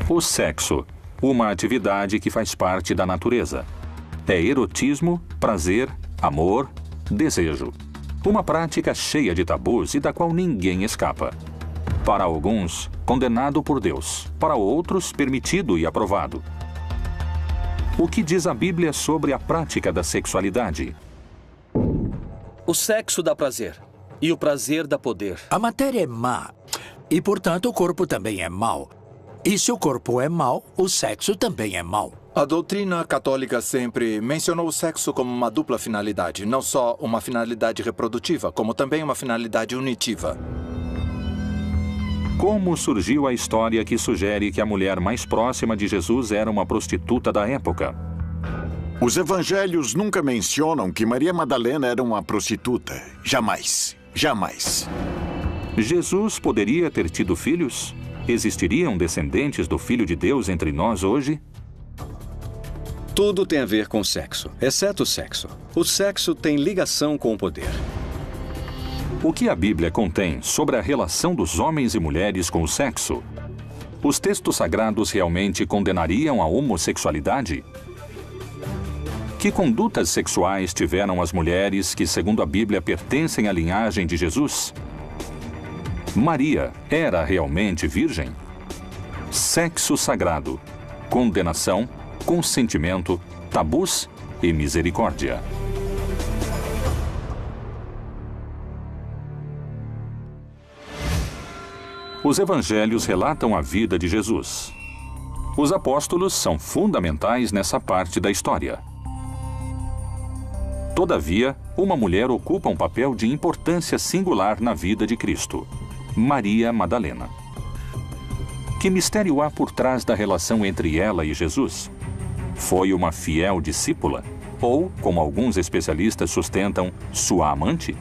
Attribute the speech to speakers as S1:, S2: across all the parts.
S1: O sexo, uma atividade que faz parte da natureza. É erotismo, prazer, amor, desejo. Uma prática cheia de tabus e da qual ninguém escapa. Para alguns, condenado por Deus. Para outros, permitido e aprovado. O que diz a Bíblia sobre a prática da sexualidade?
S2: O sexo dá prazer. E o prazer dá poder.
S3: A matéria é má. E, portanto, o corpo também é mau. E se o corpo é mau, o sexo também é mau.
S4: A doutrina católica sempre mencionou o sexo como uma dupla finalidade. Não só uma finalidade reprodutiva, como também uma finalidade unitiva.
S1: Como surgiu a história que sugere que a mulher mais próxima de Jesus era uma prostituta da época?
S5: Os evangelhos nunca mencionam que Maria Madalena era uma prostituta. Jamais. Jamais.
S1: Jesus poderia ter tido filhos? Existiriam descendentes do Filho de Deus entre nós hoje?
S6: Tudo tem a ver com sexo, exceto o sexo. O sexo tem ligação com o poder.
S1: O que a Bíblia contém sobre a relação dos homens e mulheres com o sexo? Os textos sagrados realmente condenariam a homossexualidade? Que condutas sexuais tiveram as mulheres que, segundo a Bíblia, pertencem à linhagem de Jesus? Maria era realmente virgem? Sexo sagrado, condenação, consentimento, tabus e misericórdia. Os evangelhos relatam a vida de Jesus. Os apóstolos são fundamentais nessa parte da história. Todavia, uma mulher ocupa um papel de importância singular na vida de Cristo: Maria Madalena. Que mistério há por trás da relação entre ela e Jesus? Foi uma fiel discípula? Ou, como alguns especialistas sustentam, sua amante?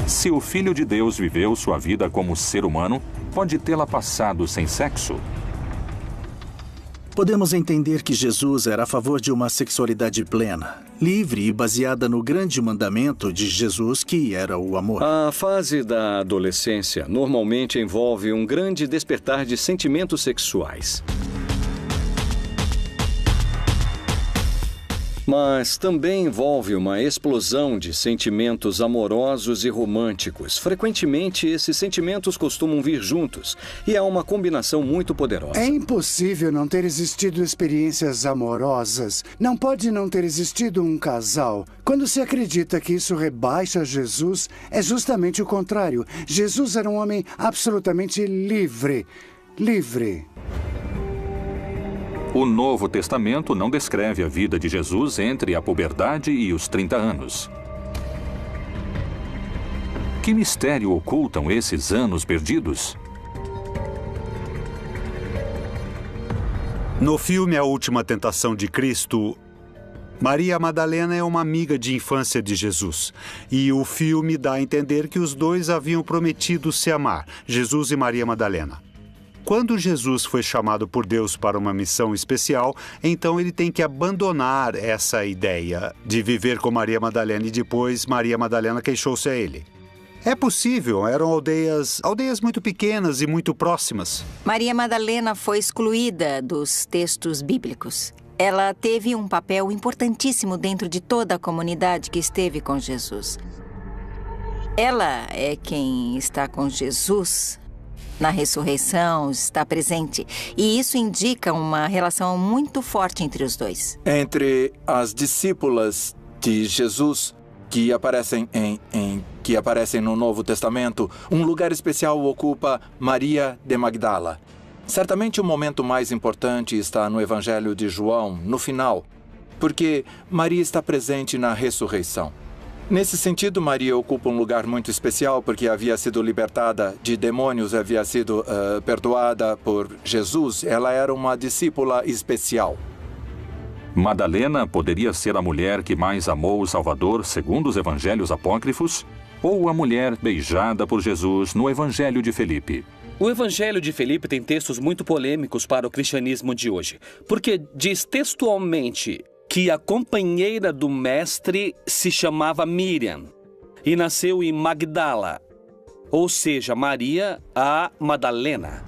S1: Se o Filho de Deus viveu sua vida como ser humano, pode tê-la passado sem sexo?
S7: Podemos entender que Jesus era a favor de uma sexualidade plena, livre e baseada no grande mandamento de Jesus, que era o amor.
S6: A fase da adolescência normalmente envolve um grande despertar de sentimentos sexuais. Mas também envolve uma explosão de sentimentos amorosos e românticos. Frequentemente, esses sentimentos costumam vir juntos, e é uma combinação muito poderosa.
S8: É impossível não ter existido experiências amorosas. Não pode não ter existido um casal. Quando se acredita que isso rebaixa Jesus, é justamente o contrário. Jesus era um homem absolutamente livre. Livre.
S1: O Novo Testamento não descreve a vida de Jesus entre a puberdade e os 30 anos. Que mistério ocultam esses anos perdidos?
S9: No filme A Última Tentação de Cristo, Maria Madalena é uma amiga de infância de Jesus. E o filme dá a entender que os dois haviam prometido se amar, Jesus e Maria Madalena. Quando Jesus foi chamado por Deus para uma missão especial, então ele tem que abandonar essa ideia de viver com Maria Madalena, e depois Maria Madalena queixou-se a ele. É possível, eram aldeias muito pequenas e muito próximas.
S10: Maria Madalena foi excluída dos textos bíblicos. Ela teve um papel importantíssimo dentro de toda a comunidade que esteve com Jesus. Ela é quem está com Jesus na ressurreição, está presente. E isso indica uma relação muito forte entre os dois.
S4: Entre as discípulas de Jesus que aparecem no Novo Testamento, um lugar especial ocupa Maria de Magdala. Certamente o momento mais importante está no Evangelho de João, no final, porque Maria está presente na ressurreição. Nesse sentido, Maria ocupa um lugar muito especial porque havia sido libertada de demônios, havia sido perdoada por Jesus. Ela era uma discípula especial.
S1: Madalena poderia ser a mulher que mais amou o Salvador, segundo os evangelhos apócrifos? Ou a mulher beijada por Jesus no Evangelho de Felipe?
S2: O Evangelho de Felipe tem textos muito polêmicos para o cristianismo de hoje, porque diz textualmente: que a companheira do mestre se chamava Miriam e nasceu em Magdala, ou seja, Maria a Madalena.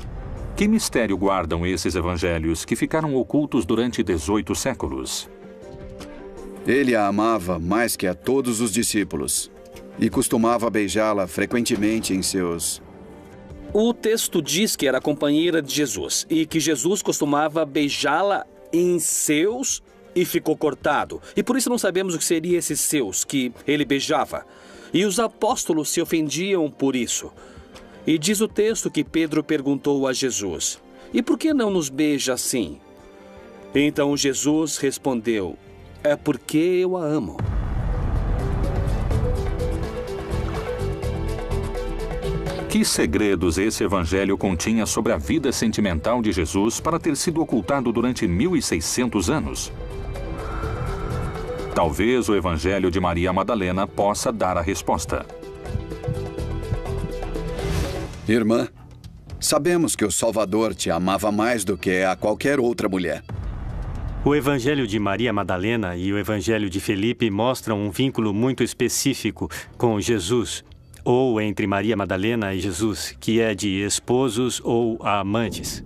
S1: Que mistério guardam esses evangelhos que ficaram ocultos durante 18 séculos?
S11: Ele a amava mais que a todos os discípulos e costumava beijá-la frequentemente em seus...
S2: O texto diz que era companheira de Jesus e que Jesus costumava beijá-la em seus e ficou cortado. E por isso não sabemos o que seria esses seus que ele beijava. E os apóstolos se ofendiam por isso. E diz o texto que Pedro perguntou a Jesus: "E por que não nos beija assim?" Então Jesus respondeu: "É porque eu a amo."
S1: Que segredos esse evangelho continha sobre a vida sentimental de Jesus para ter sido ocultado durante 1.600 anos? Talvez o evangelho de Maria Madalena possa dar a resposta.
S11: Irmã, sabemos que o Salvador te amava mais do que a qualquer outra mulher.
S12: O Evangelho de Maria Madalena e o Evangelho de Felipe mostram um vínculo muito específico com Jesus, ou entre Maria Madalena e Jesus, que é de esposos ou amantes.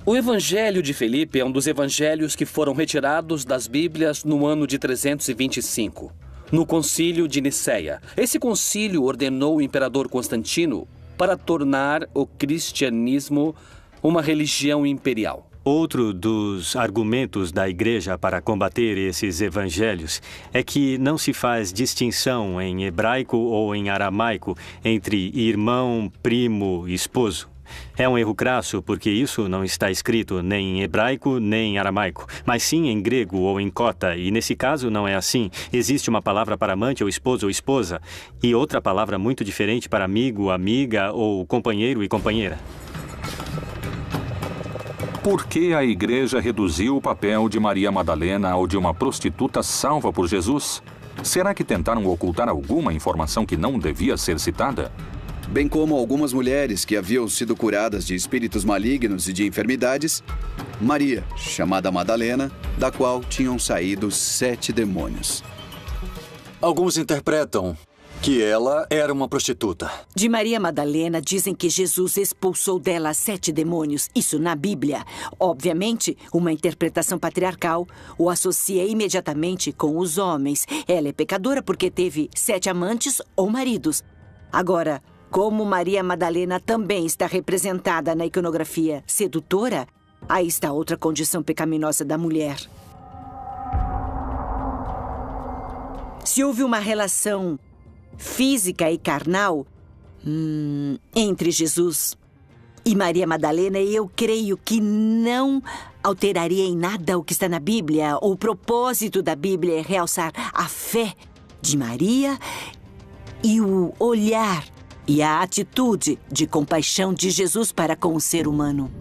S2: O Evangelho de Felipe é um dos evangelhos que foram retirados das Bíblias no ano de 325, no Concílio de Nicéia. Esse concílio ordenou o imperador Constantino para tornar o cristianismo uma religião imperial.
S12: Outro dos argumentos da Igreja para combater esses evangelhos é que não se faz distinção em hebraico ou em aramaico entre irmão, primo, esposo. É um erro crasso porque isso não está escrito nem em hebraico nem em aramaico, mas sim em grego ou em cota, e nesse caso não é assim. Existe uma palavra para amante ou esposo ou esposa e outra palavra muito diferente para amigo, amiga ou companheiro e companheira.
S1: Por que a igreja reduziu o papel de Maria Madalena ao de uma prostituta salva por Jesus? Será que tentaram ocultar alguma informação que não devia ser citada?
S11: Bem como algumas mulheres que haviam sido curadas de espíritos malignos e de enfermidades, Maria, chamada Madalena, da qual tinham saído 7 demônios.
S4: Alguns interpretam que ela era uma prostituta.
S13: De Maria Madalena, dizem que Jesus expulsou dela 7 demônios. Isso na Bíblia. Obviamente, uma interpretação patriarcal o associa imediatamente com os homens. Ela é pecadora porque teve 7 amantes ou maridos. Agora, como Maria Madalena também está representada na iconografia sedutora, aí está outra condição pecaminosa da mulher. Se houve uma relação física e carnal entre Jesus e Maria Madalena, eu creio que não alteraria em nada o que está na Bíblia. O propósito da Bíblia é realçar a fé de Maria e o olhar e a atitude de compaixão de Jesus para com o ser humano.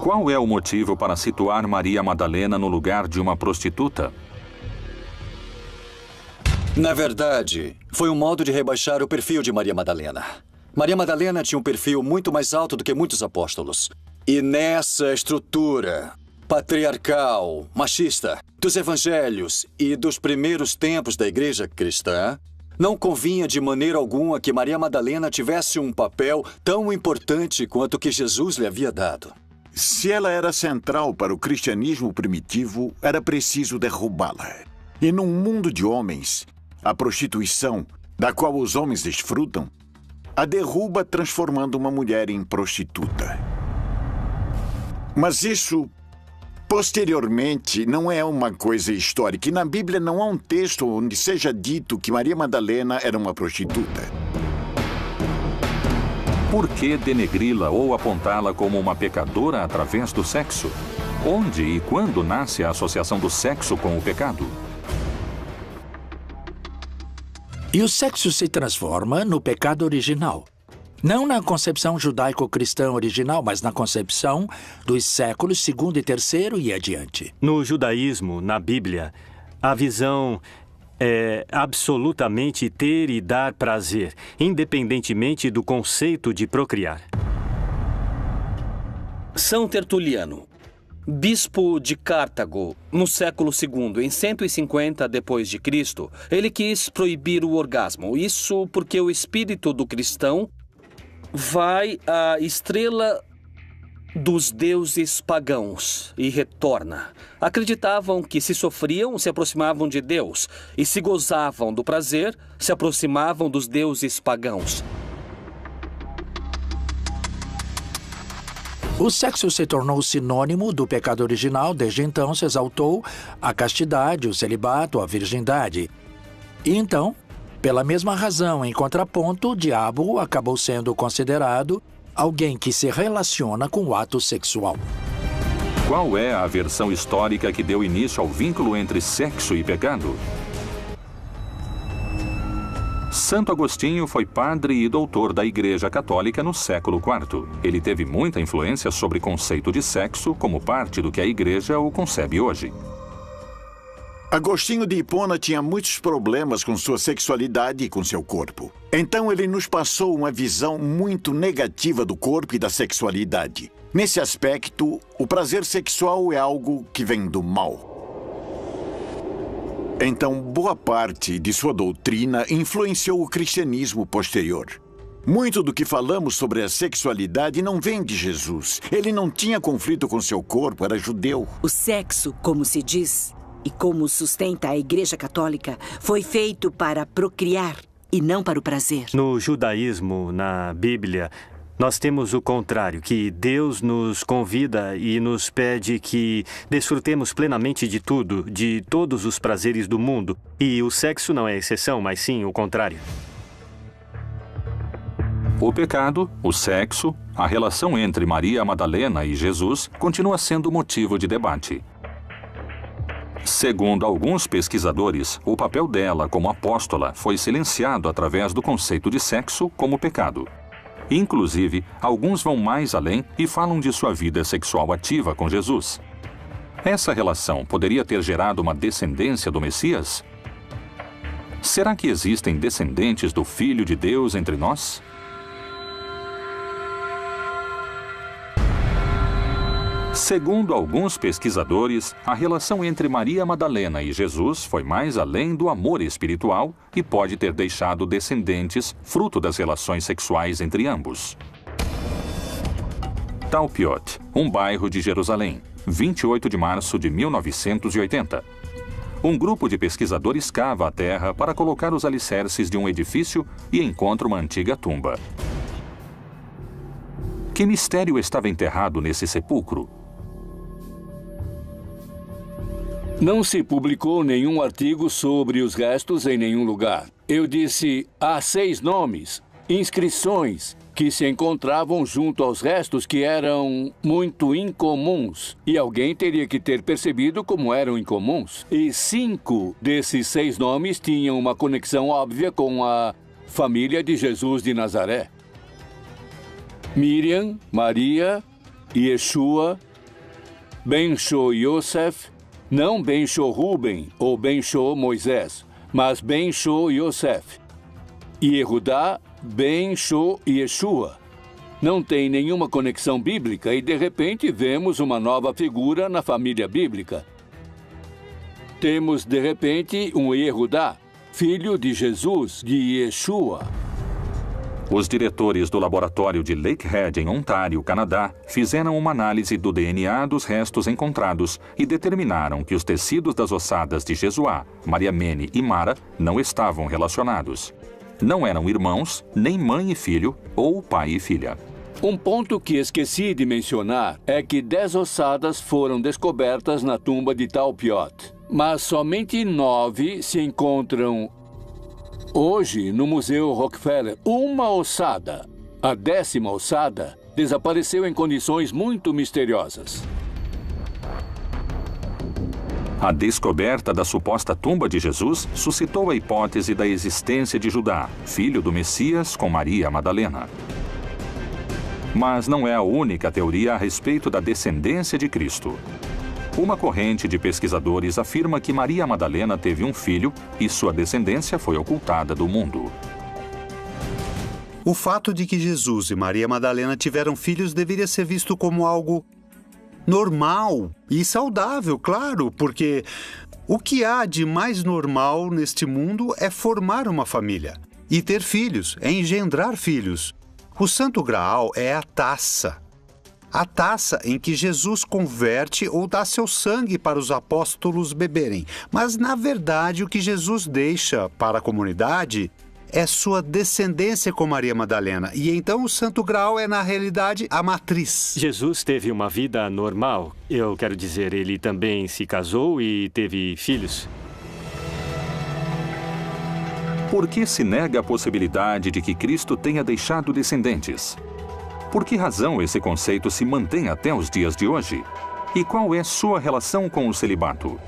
S1: Qual é o motivo para situar Maria Madalena no lugar de uma prostituta?
S4: Na verdade, foi um modo de rebaixar o perfil de Maria Madalena. Maria Madalena tinha um perfil muito mais alto do que muitos apóstolos. E nessa estrutura patriarcal, machista, dos evangelhos e dos primeiros tempos da igreja cristã, não convinha de maneira alguma que Maria Madalena tivesse um papel tão importante quanto o que Jesus lhe havia dado.
S5: Se ela era central para o cristianismo primitivo, era preciso derrubá-la. E num mundo de homens, a prostituição, da qual os homens desfrutam, a derruba transformando uma mulher em prostituta. Mas isso, posteriormente, não é uma coisa histórica. E na Bíblia não há um texto onde seja dito que Maria Madalena era uma prostituta.
S1: Por que denegri-la ou apontá-la como uma pecadora através do sexo? Onde e quando nasce a associação do sexo com o pecado?
S3: E o sexo se transforma no pecado original. Não na concepção judaico-cristã original, mas na concepção dos séculos segundo e terceiro e adiante.
S12: No judaísmo, na Bíblia, a visão é absolutamente ter e dar prazer, independentemente do conceito de procriar.
S2: São Tertuliano. bispo de Cartago, no século II, em 150 d.C., ele quis proibir o orgasmo. Isso porque o espírito do cristão vai à estrela dos deuses pagãos e retorna. Acreditavam que se sofriam, se aproximavam de Deus, e se gozavam do prazer, se aproximavam dos deuses pagãos.
S3: O sexo se tornou sinônimo do pecado original. Desde então se exaltou a castidade, o celibato, a virgindade. E então, pela mesma razão, em contraponto, o diabo acabou sendo considerado alguém que se relaciona com o ato sexual.
S1: Qual é a versão histórica que deu início ao vínculo entre sexo e pecado? Santo Agostinho foi padre e doutor da Igreja Católica no século IV. Ele teve muita influência sobre o conceito de sexo como parte do que a Igreja o concebe hoje.
S5: Agostinho de Hipona tinha muitos problemas com sua sexualidade e com seu corpo. Então ele nos passou uma visão muito negativa do corpo e da sexualidade. Nesse aspecto, o prazer sexual é algo que vem do mal. Então, boa parte de sua doutrina influenciou o cristianismo posterior. Muito do que falamos sobre a sexualidade não vem de Jesus. Ele não tinha conflito com seu corpo, era judeu.
S13: O sexo, como se diz, e como sustenta a Igreja Católica, foi feito para procriar e não para o prazer.
S12: No judaísmo, na Bíblia, nós temos o contrário, que Deus nos convida e nos pede que desfrutemos plenamente de tudo, de todos os prazeres do mundo. E o sexo não é exceção, mas sim o contrário.
S1: O pecado, o sexo, a relação entre Maria Madalena e Jesus continua sendo motivo de debate. Segundo alguns pesquisadores, o papel dela como apóstola foi silenciado através do conceito de sexo como pecado. Inclusive, alguns vão mais além e falam de sua vida sexual ativa com Jesus. Essa relação poderia ter gerado uma descendência do Messias? Será que existem descendentes do Filho de Deus entre nós? Segundo alguns pesquisadores, a relação entre Maria Madalena e Jesus foi mais além do amor espiritual e pode ter deixado descendentes fruto das relações sexuais entre ambos. Talpiot, um bairro de Jerusalém, 28 de março de 1980. Um grupo de pesquisadores cava a terra para colocar os alicerces de um edifício e encontra uma antiga tumba. Que mistério estava enterrado nesse sepulcro?
S14: Não se publicou nenhum artigo sobre os restos em nenhum lugar. Eu disse, há 6 nomes, inscrições, que se encontravam junto aos restos que eram muito incomuns. E alguém teria que ter percebido como eram incomuns. E 5 desses 6 nomes tinham uma conexão óbvia com a família de Jesus de Nazaré. Miriam, Maria, Yeshua, Ben-Shô Yosef, não Ben-Shô Ruben ou Ben-Shô Moisés, mas Ben-Shô Yosef. E Yehudá, Ben-Shô Yeshua. Não tem nenhuma conexão bíblica e, de repente, vemos uma nova figura na família bíblica. Temos, de repente, um Yehudá, filho de Jesus, de Yeshua.
S1: Os diretores do laboratório de Lakehead, em Ontário, Canadá, fizeram uma análise do DNA dos restos encontrados e determinaram que os tecidos das ossadas de Jesuá, Mariamene e Mara não estavam relacionados. Não eram irmãos, nem mãe e filho, ou pai e filha.
S14: Um ponto que esqueci de mencionar é que 10 ossadas foram descobertas na tumba de Talpiot, mas somente 9 se encontram hoje, no Museu Rockefeller, uma ossada, a 10ª ossada, desapareceu em condições muito misteriosas.
S1: A descoberta da suposta tumba de Jesus suscitou a hipótese da existência de Judá, filho do Messias, com Maria Madalena. Mas não é a única teoria a respeito da descendência de Cristo. Uma corrente de pesquisadores afirma que Maria Madalena teve um filho e sua descendência foi ocultada do mundo.
S9: O fato de que Jesus e Maria Madalena tiveram filhos deveria ser visto como algo normal e saudável, claro, porque o que há de mais normal neste mundo é formar uma família e ter filhos, é engendrar filhos. O Santo Graal é a taça em que Jesus converte ou dá seu sangue para os apóstolos beberem. Mas, na verdade, o que Jesus deixa para a comunidade é sua descendência com Maria Madalena. E então o Santo Graal é, na realidade, a matriz.
S12: Jesus teve uma vida normal. Eu quero dizer, ele também se casou e teve filhos.
S1: Por que se nega a possibilidade de que Cristo tenha deixado descendentes? Por que razão esse conceito se mantém até os dias de hoje? E qual é sua relação com o celibato?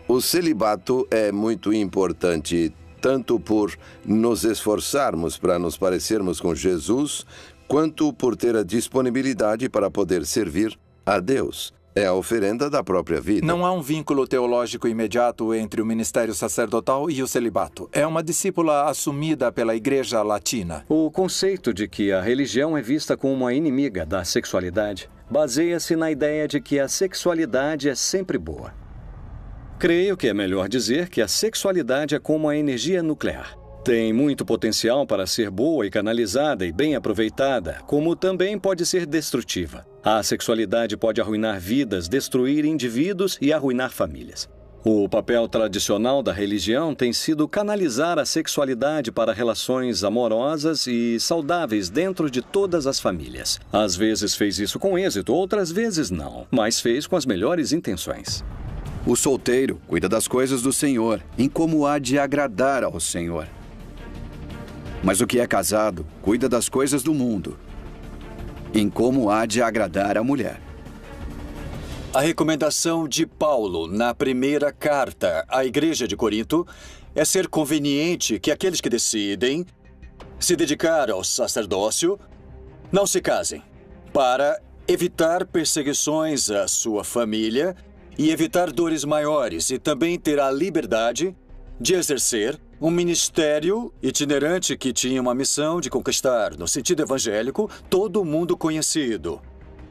S15: O celibato é muito importante, tanto por nos esforçarmos para nos parecermos com Jesus, quanto por ter a disponibilidade para poder servir a Deus. É a oferenda da própria vida.
S4: Não há um vínculo teológico imediato entre o ministério sacerdotal e o celibato. É uma discípula assumida pela Igreja Latina.
S6: O conceito de que a religião é vista como uma inimiga da sexualidade baseia-se na ideia de que a sexualidade é sempre boa. Creio que é melhor dizer que a sexualidade é como a energia nuclear. Tem muito potencial para ser boa e canalizada e bem aproveitada, como também pode ser destrutiva. A sexualidade pode arruinar vidas, destruir indivíduos e arruinar famílias. O papel tradicional da religião tem sido canalizar a sexualidade para relações amorosas e saudáveis dentro de todas as famílias. Às vezes fez isso com êxito, outras vezes não, mas fez com as melhores intenções.
S11: O solteiro cuida das coisas do Senhor, em como há de agradar ao Senhor. Mas o que é casado cuida das coisas do mundo, em como há de agradar a mulher.
S16: A recomendação de Paulo na primeira carta à Igreja de Corinto é ser conveniente que aqueles que decidem se dedicar ao sacerdócio não se casem, para evitar perseguições à sua família e evitar dores maiores, e também ter a liberdade de exercer um ministério itinerante que tinha uma missão de conquistar, no sentido evangélico, todo o mundo conhecido,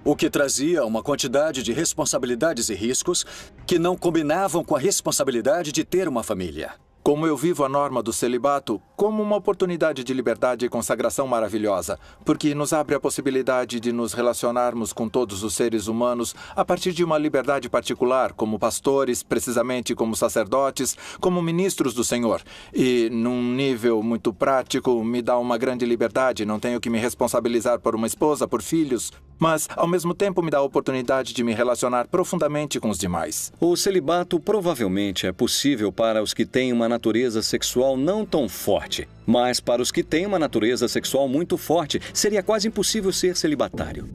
S16: o que trazia uma quantidade de responsabilidades e riscos que não combinavam com a responsabilidade de ter uma família.
S4: Como eu vivo a norma do celibato como uma oportunidade de liberdade e consagração maravilhosa, porque nos abre a possibilidade de nos relacionarmos com todos os seres humanos a partir de uma liberdade particular, como pastores, precisamente como sacerdotes, como ministros do Senhor. E, num nível muito prático, me dá uma grande liberdade. Não tenho que me responsabilizar por uma esposa, por filhos, mas, ao mesmo tempo, me dá a oportunidade de me relacionar profundamente com os demais.
S6: O celibato provavelmente é possível para os que têm uma natureza sexual não tão forte, mas para os que têm uma natureza sexual muito forte, seria quase impossível ser celibatário.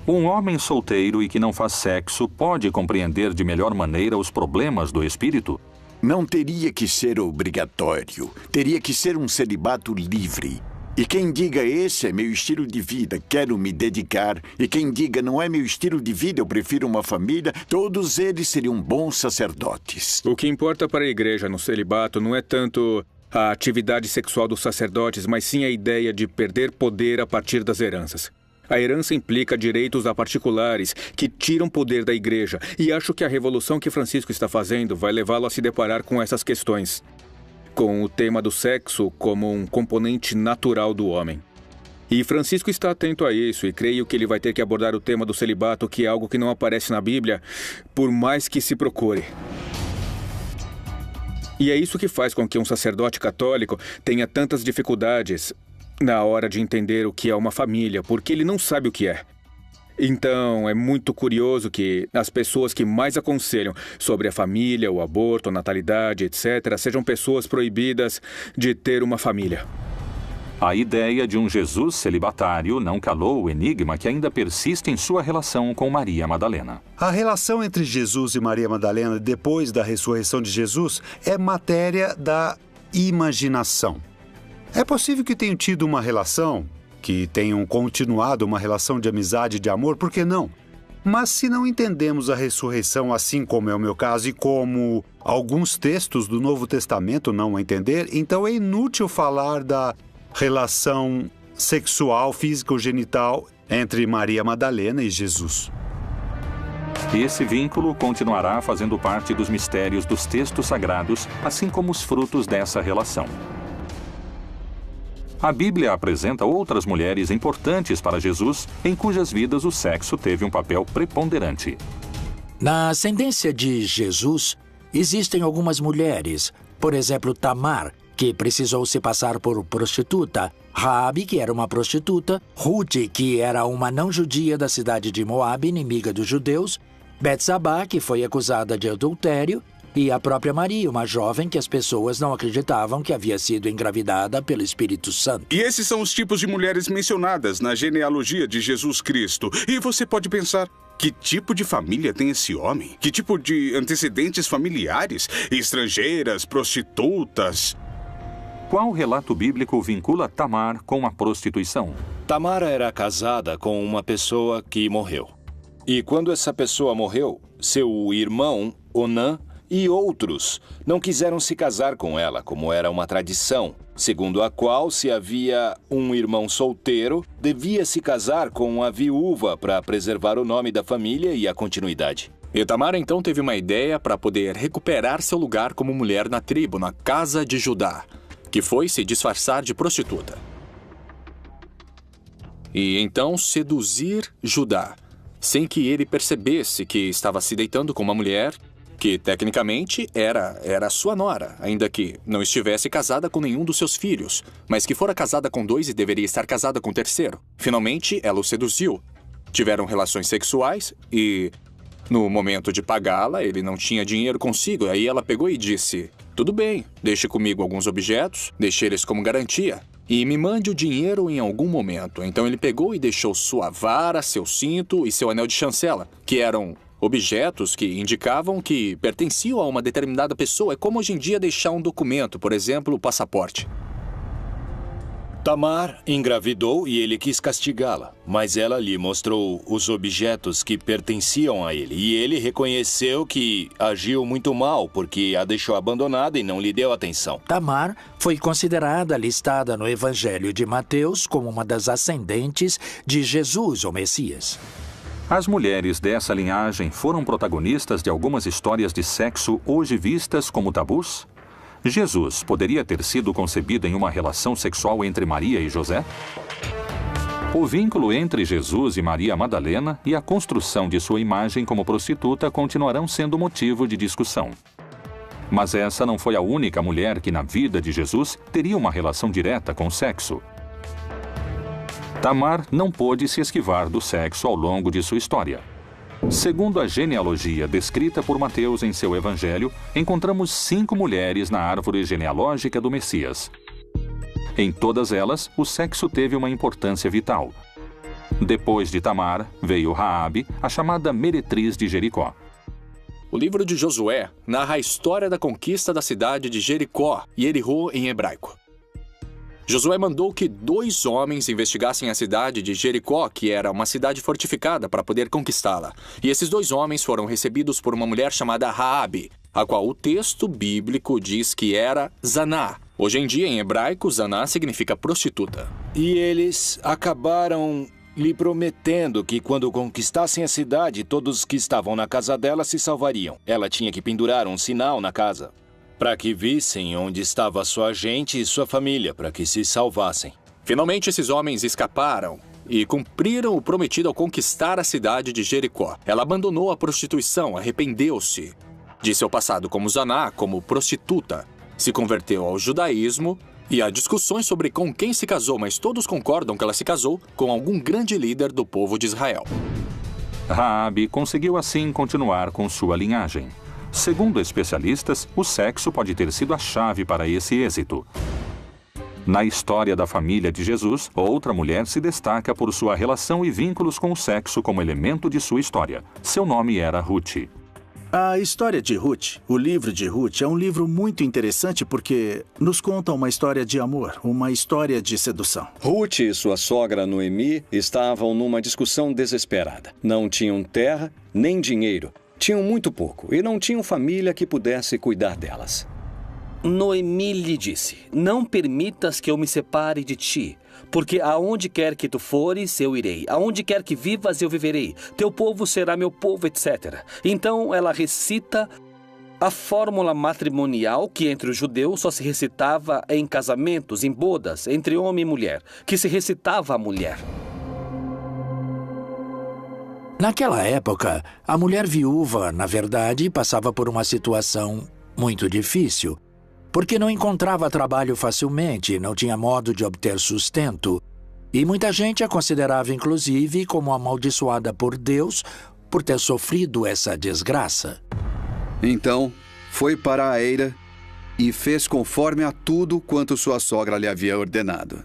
S1: Um homem solteiro e que não faz sexo pode compreender de melhor maneira os problemas do espírito?
S5: Não teria que ser obrigatório. Teria que ser um celibato livre. E quem diga esse é meu estilo de vida, quero me dedicar, e quem diga não é meu estilo de vida, eu prefiro uma família, todos eles seriam bons sacerdotes.
S17: O que importa para a igreja no celibato não é tanto a atividade sexual dos sacerdotes, mas sim a ideia de perder poder a partir das heranças. A herança implica direitos a particulares que tiram poder da igreja, e acho que a revolução que Francisco está fazendo vai levá-lo a se deparar com essas questões, com o tema do sexo como um componente natural do homem. E Francisco está atento a isso, e creio que ele vai ter que abordar o tema do celibato, que é algo que não aparece na Bíblia, por mais que se procure. E é isso que faz com que um sacerdote católico tenha tantas dificuldades na hora de entender o que é uma família, porque ele não sabe o que é. Então, é muito curioso que as pessoas que mais aconselham sobre a família, o aborto, a natalidade, etc., sejam pessoas proibidas de ter uma família.
S1: A ideia de um Jesus celibatário não calou o enigma que ainda persiste em sua relação com Maria Madalena.
S9: A relação entre Jesus e Maria Madalena depois da ressurreição de Jesus é matéria da imaginação. É possível que tenham tido uma relação, que tenham continuado uma relação de amizade e de amor, por que não? Mas se não entendemos a ressurreição assim como é o meu caso e como alguns textos do Novo Testamento não a entender, então é inútil falar da relação sexual, física ou genital entre Maria Madalena e Jesus.
S1: E esse vínculo continuará fazendo parte dos mistérios dos textos sagrados, assim como os frutos dessa relação. A Bíblia apresenta outras mulheres importantes para Jesus, em cujas vidas o sexo teve um papel preponderante.
S3: Na ascendência de Jesus, existem algumas mulheres, por exemplo, Tamar, que precisou se passar por prostituta, Raabe, que era uma prostituta, Ruth, que era uma não-judia da cidade de Moabe, inimiga dos judeus, Betsabá, que foi acusada de adultério, e a própria Maria, uma jovem que as pessoas não acreditavam que havia sido engravidada pelo Espírito Santo.
S18: E esses são os tipos de mulheres mencionadas na genealogia de Jesus Cristo. E você pode pensar, que tipo de família tem esse homem? Que tipo de antecedentes familiares? Estrangeiras, prostitutas?
S1: Qual relato bíblico vincula Tamar com a prostituição?
S19: Tamar era casada com uma pessoa que morreu. E quando essa pessoa morreu, seu irmão, Onã, e outros não quiseram se casar com ela, como era uma tradição, segundo a qual, se havia um irmão solteiro, devia se casar com a viúva para preservar o nome da família e a continuidade.
S17: E Tamar então teve uma ideia para poder recuperar seu lugar como mulher na tribo, na casa de Judá, que foi se disfarçar de prostituta. E então seduzir Judá, sem que ele percebesse que estava se deitando com uma mulher que, tecnicamente, era sua nora, ainda que não estivesse casada com nenhum dos seus filhos, mas que fora casada com 2 e deveria estar casada com o 3º. Finalmente, ela o seduziu. Tiveram relações sexuais e, no momento de pagá-la, ele não tinha dinheiro consigo. Aí ela pegou e disse, tudo bem, deixe comigo alguns objetos, deixe eles como garantia. E me mande o dinheiro em algum momento. Então ele pegou e deixou sua vara, seu cinto e seu anel de chancela, que eram objetos que indicavam que pertenciam a uma determinada pessoa. É como hoje em dia deixar um documento, por exemplo, o passaporte.
S19: Tamar engravidou e ele quis castigá-la, mas ela lhe mostrou os objetos que pertenciam a ele. E ele reconheceu que agiu muito mal, porque a deixou abandonada e não lhe deu atenção.
S3: Tamar foi considerada listada no Evangelho de Mateus como uma das ascendentes de Jesus, o Messias.
S1: As mulheres dessa linhagem foram protagonistas de algumas histórias de sexo hoje vistas como tabus? Jesus poderia ter sido concebido em uma relação sexual entre Maria e José? O vínculo entre Jesus e Maria Madalena e a construção de sua imagem como prostituta continuarão sendo motivo de discussão. Mas essa não foi a única mulher que na vida de Jesus teria uma relação direta com o sexo. Tamar não pôde se esquivar do sexo ao longo de sua história. Segundo a genealogia descrita por Mateus em seu evangelho, encontramos 5 mulheres na árvore genealógica do Messias. Em todas elas, o sexo teve uma importância vital. Depois de Tamar, veio Raabe, a chamada meretriz de Jericó.
S17: O livro de Josué narra a história da conquista da cidade de Jericó, Jericó em hebraico. Josué mandou que 2 homens investigassem a cidade de Jericó, que era uma cidade fortificada, para poder conquistá-la. E esses 2 homens foram recebidos por uma mulher chamada Raabe, a qual o texto bíblico diz que era Zaná. Hoje em dia, em hebraico, Zaná significa prostituta.
S19: E eles acabaram lhe prometendo que quando conquistassem a cidade, todos que estavam na casa dela se salvariam. Ela tinha que pendurar um sinal na casa, para que vissem onde estava sua gente e sua família, para que se salvassem.
S17: Finalmente, esses homens escaparam e cumpriram o prometido ao conquistar a cidade de Jericó. Ela abandonou a prostituição, arrependeu-se de seu passado como Zaná, como prostituta, se converteu ao judaísmo e há discussões sobre com quem se casou, mas todos concordam que ela se casou com algum grande líder do povo de Israel.
S1: Raabe conseguiu assim continuar com sua linhagem. Segundo especialistas, o sexo pode ter sido a chave para esse êxito. Na história da família de Jesus, outra mulher se destaca por sua relação e vínculos com o sexo como elemento de sua história. Seu nome era Ruth.
S7: A história de Ruth, o livro de Ruth, é um livro muito interessante porque nos conta uma história de amor, uma história de sedução.
S6: Ruth e sua sogra Noemi estavam numa discussão desesperada. Não tinham terra nem dinheiro. Tinham muito pouco e não tinham família que pudesse cuidar delas.
S2: Noemi lhe disse: não permitas que eu me separe de ti, porque aonde quer que tu fores, eu irei. Aonde quer que vivas, eu viverei. Teu povo será meu povo, etc. Então ela recita a fórmula matrimonial que entre os judeus só se recitava em casamentos, em bodas, entre homem e mulher, que se recitava à mulher.
S3: Naquela época, a mulher viúva, na verdade, passava por uma situação muito difícil, porque não encontrava trabalho facilmente, não tinha modo de obter sustento, e muita gente a considerava, inclusive, como amaldiçoada por Deus por ter sofrido essa desgraça.
S11: Então, foi para a eira e fez conforme a tudo quanto sua sogra lhe havia ordenado.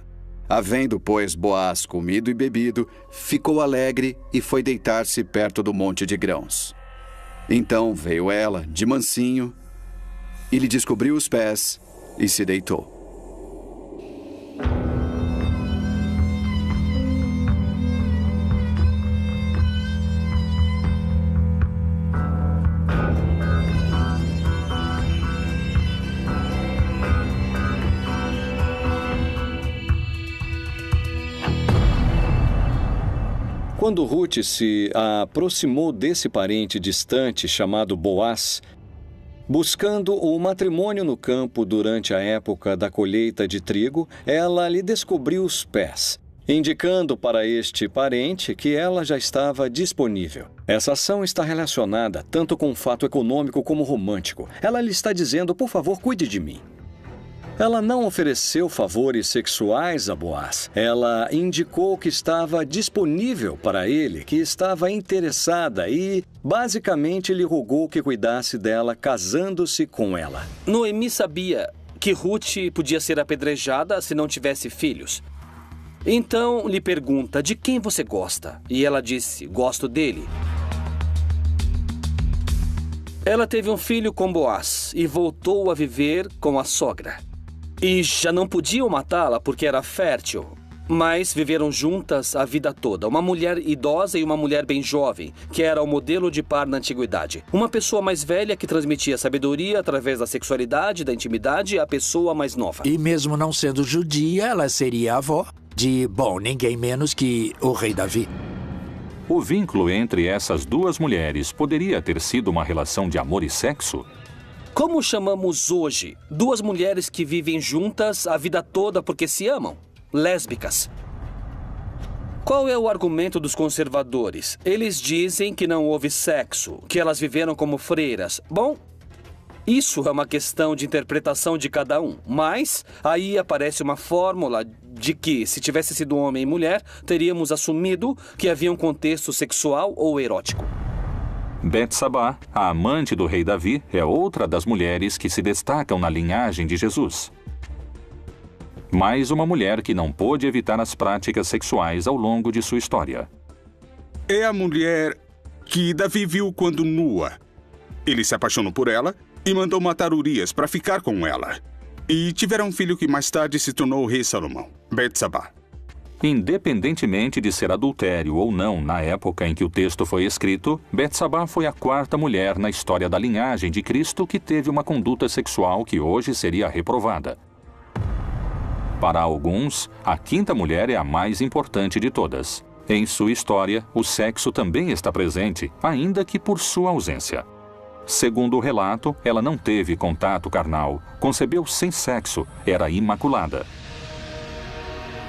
S11: Havendo, pois, Boaz comido e bebido, ficou alegre e foi deitar-se perto do monte de grãos. Então veio ela, de mansinho, e lhe descobriu os pés e se deitou.
S6: Quando Ruth se aproximou desse parente distante chamado Boaz, buscando o matrimônio no campo durante a época da colheita de trigo, ela lhe descobriu os pés, indicando para este parente que ela já estava disponível. Essa ação está relacionada tanto com o fato econômico como romântico. Ela lhe está dizendo: por favor, cuide de mim. Ela não ofereceu favores sexuais a Boaz. Ela indicou que estava disponível para ele, que estava interessada e, basicamente, lhe rogou que cuidasse dela, casando-se com ela.
S2: Noemi sabia que Ruth podia ser apedrejada se não tivesse filhos. Então, lhe pergunta: de quem você gosta? E ela disse: gosto dele. Ela teve um filho com Boaz e voltou a viver com a sogra. E já não podiam matá-la porque era fértil, mas viveram juntas a vida toda. Uma mulher idosa e uma mulher bem jovem, que era o modelo de par na antiguidade. Uma pessoa mais velha que transmitia sabedoria através da sexualidade, da intimidade, à pessoa mais nova.
S3: E mesmo não sendo judia, ela seria a avó de, ninguém menos que o rei Davi.
S1: O vínculo entre essas duas mulheres poderia ter sido uma relação de amor e sexo?
S2: Como chamamos hoje duas mulheres que vivem juntas a vida toda porque se amam? Lésbicas. Qual é o argumento dos conservadores? Eles dizem que não houve sexo, que elas viveram como freiras. Bom, isso é uma questão de interpretação de cada um. Mas aí aparece uma fórmula de que, se tivesse sido homem e mulher, teríamos assumido que havia um contexto sexual ou erótico.
S1: Betsabá, a amante do rei Davi, é outra das mulheres que se destacam na linhagem de Jesus. Mais uma mulher que não pôde evitar as práticas sexuais ao longo de sua história.
S18: É a mulher que Davi viu quando nua. Ele se apaixonou por ela e mandou matar Urias para ficar com ela. E tiveram um filho que mais tarde se tornou o rei Salomão, Betsabá.
S1: Independentemente de ser adultério ou não na época em que o texto foi escrito, Betsabá foi a quarta mulher na história da linhagem de Cristo que teve uma conduta sexual que hoje seria reprovada. Para alguns, a quinta mulher é a mais importante de todas. Em sua história, o sexo também está presente, ainda que por sua ausência. Segundo o relato, ela não teve contato carnal, concebeu sem sexo, era imaculada.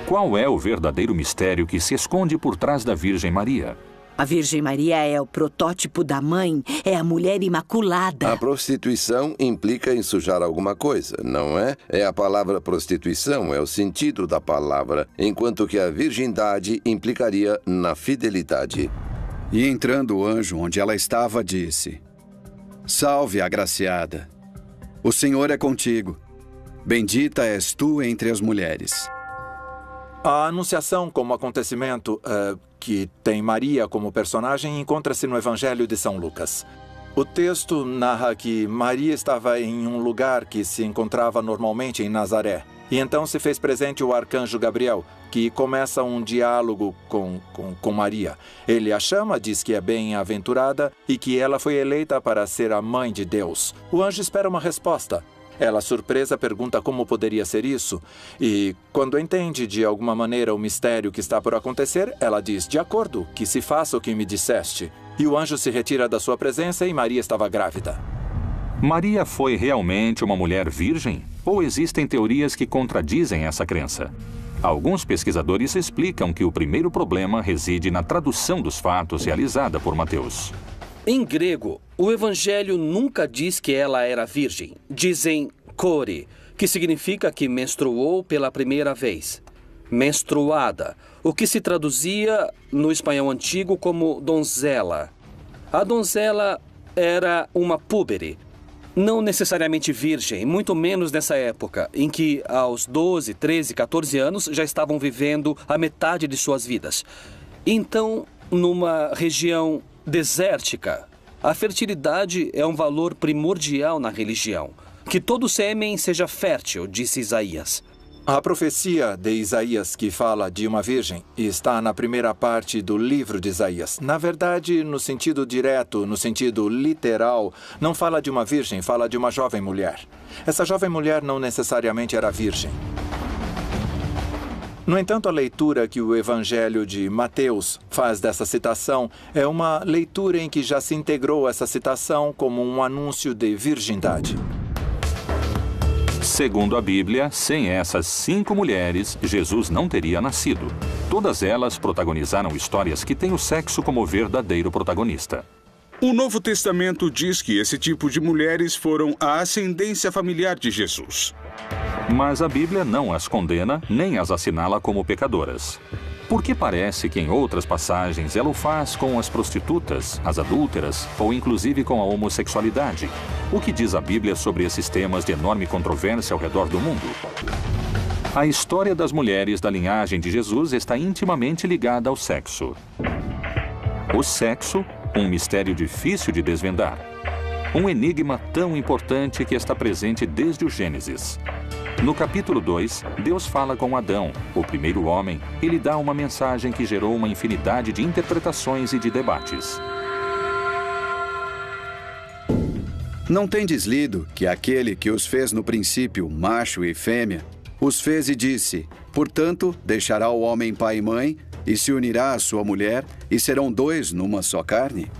S1: Qual é o verdadeiro mistério que se esconde por trás da Virgem Maria?
S13: A Virgem Maria é o protótipo da mãe, é a mulher imaculada.
S15: A prostituição implica em sujar alguma coisa, não é? É a palavra prostituição, é o sentido da palavra, enquanto que a virgindade implicaria na fidelidade.
S11: E entrando o anjo onde ela estava, disse: Salve, agraciada, o Senhor é contigo, bendita és tu entre as mulheres.
S4: A Anunciação como acontecimento que tem Maria como personagem encontra-se no Evangelho de São Lucas. O texto narra que Maria estava em um lugar que se encontrava normalmente em Nazaré. E então se fez presente o arcanjo Gabriel, que começa um diálogo com Maria. Ele a chama, diz que é bem-aventurada e que ela foi eleita para ser a mãe de Deus. O anjo espera uma resposta. Ela, surpresa, pergunta como poderia ser isso. E, quando entende de alguma maneira o mistério que está por acontecer, ela diz: de acordo, que se faça o que me disseste. E o anjo se retira da sua presença e Maria estava grávida.
S1: Maria foi realmente uma mulher virgem? Ou existem teorias que contradizem essa crença? Alguns pesquisadores explicam que o primeiro problema reside na tradução dos fatos realizada por Mateus.
S2: Em grego, o evangelho nunca diz que ela era virgem. Dizem kore, que significa que menstruou pela primeira vez. Menstruada, o que se traduzia no espanhol antigo como donzela. A donzela era uma púbere, não necessariamente virgem, muito menos nessa época, em que aos 12, 13, 14 anos já estavam vivendo a metade de suas vidas. Então, numa região desértica, a fertilidade é um valor primordial na religião. Que todo sêmen seja fértil, disse Isaías.
S4: A profecia de Isaías, que fala de uma virgem, está na primeira parte do livro de Isaías. Na verdade, no sentido direto, no sentido literal, não fala de uma virgem, fala de uma jovem mulher. Essa jovem mulher não necessariamente era virgem. No entanto, a leitura que o Evangelho de Mateus faz dessa citação é uma leitura em que já se integrou essa citação como um anúncio de virgindade.
S1: Segundo a Bíblia, sem essas 5 mulheres, Jesus não teria nascido. Todas elas protagonizaram histórias que têm o sexo como verdadeiro protagonista.
S18: O Novo Testamento diz que esse tipo de mulheres foram a ascendência familiar de Jesus.
S1: Mas a Bíblia não as condena nem as assinala como pecadoras. Porque parece que em outras passagens ela o faz com as prostitutas, as adúlteras ou inclusive com a homossexualidade. O que diz a Bíblia sobre esses temas de enorme controvérsia ao redor do mundo? A história das mulheres da linhagem de Jesus está intimamente ligada ao sexo. O sexo, um mistério difícil de desvendar. Um enigma tão importante que está presente desde o Gênesis. No capítulo 2, Deus fala com Adão, o primeiro homem, e lhe dá uma mensagem que gerou uma infinidade de interpretações e de debates.
S11: Não tendes lido que aquele que os fez no princípio, macho e fêmea, os fez e disse: portanto, deixará o homem pai e mãe, e se unirá à sua mulher, e serão 2 numa só carne?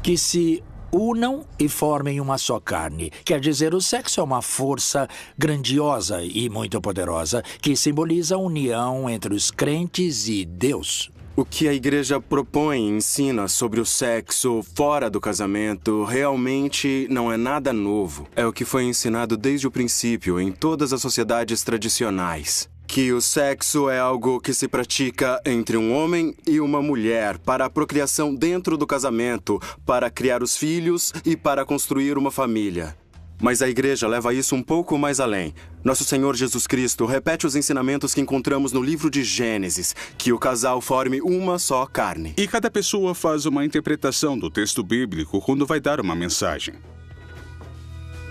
S3: Que se unam e formem uma só carne. Quer dizer, o sexo é uma força grandiosa e muito poderosa que simboliza a união entre os crentes e Deus.
S20: O que a igreja propõe e ensina sobre o sexo fora do casamento realmente não é nada novo. É o que foi ensinado desde o princípio em todas as sociedades tradicionais. Que o sexo é algo que se pratica entre um homem e uma mulher para a procriação dentro do casamento, para criar os filhos e para construir uma família. Mas a igreja leva isso um pouco mais além. Nosso Senhor Jesus Cristo repete os ensinamentos que encontramos no livro de Gênesis, que o casal forme uma só carne.
S18: E cada pessoa faz uma interpretação do texto bíblico quando vai dar uma mensagem.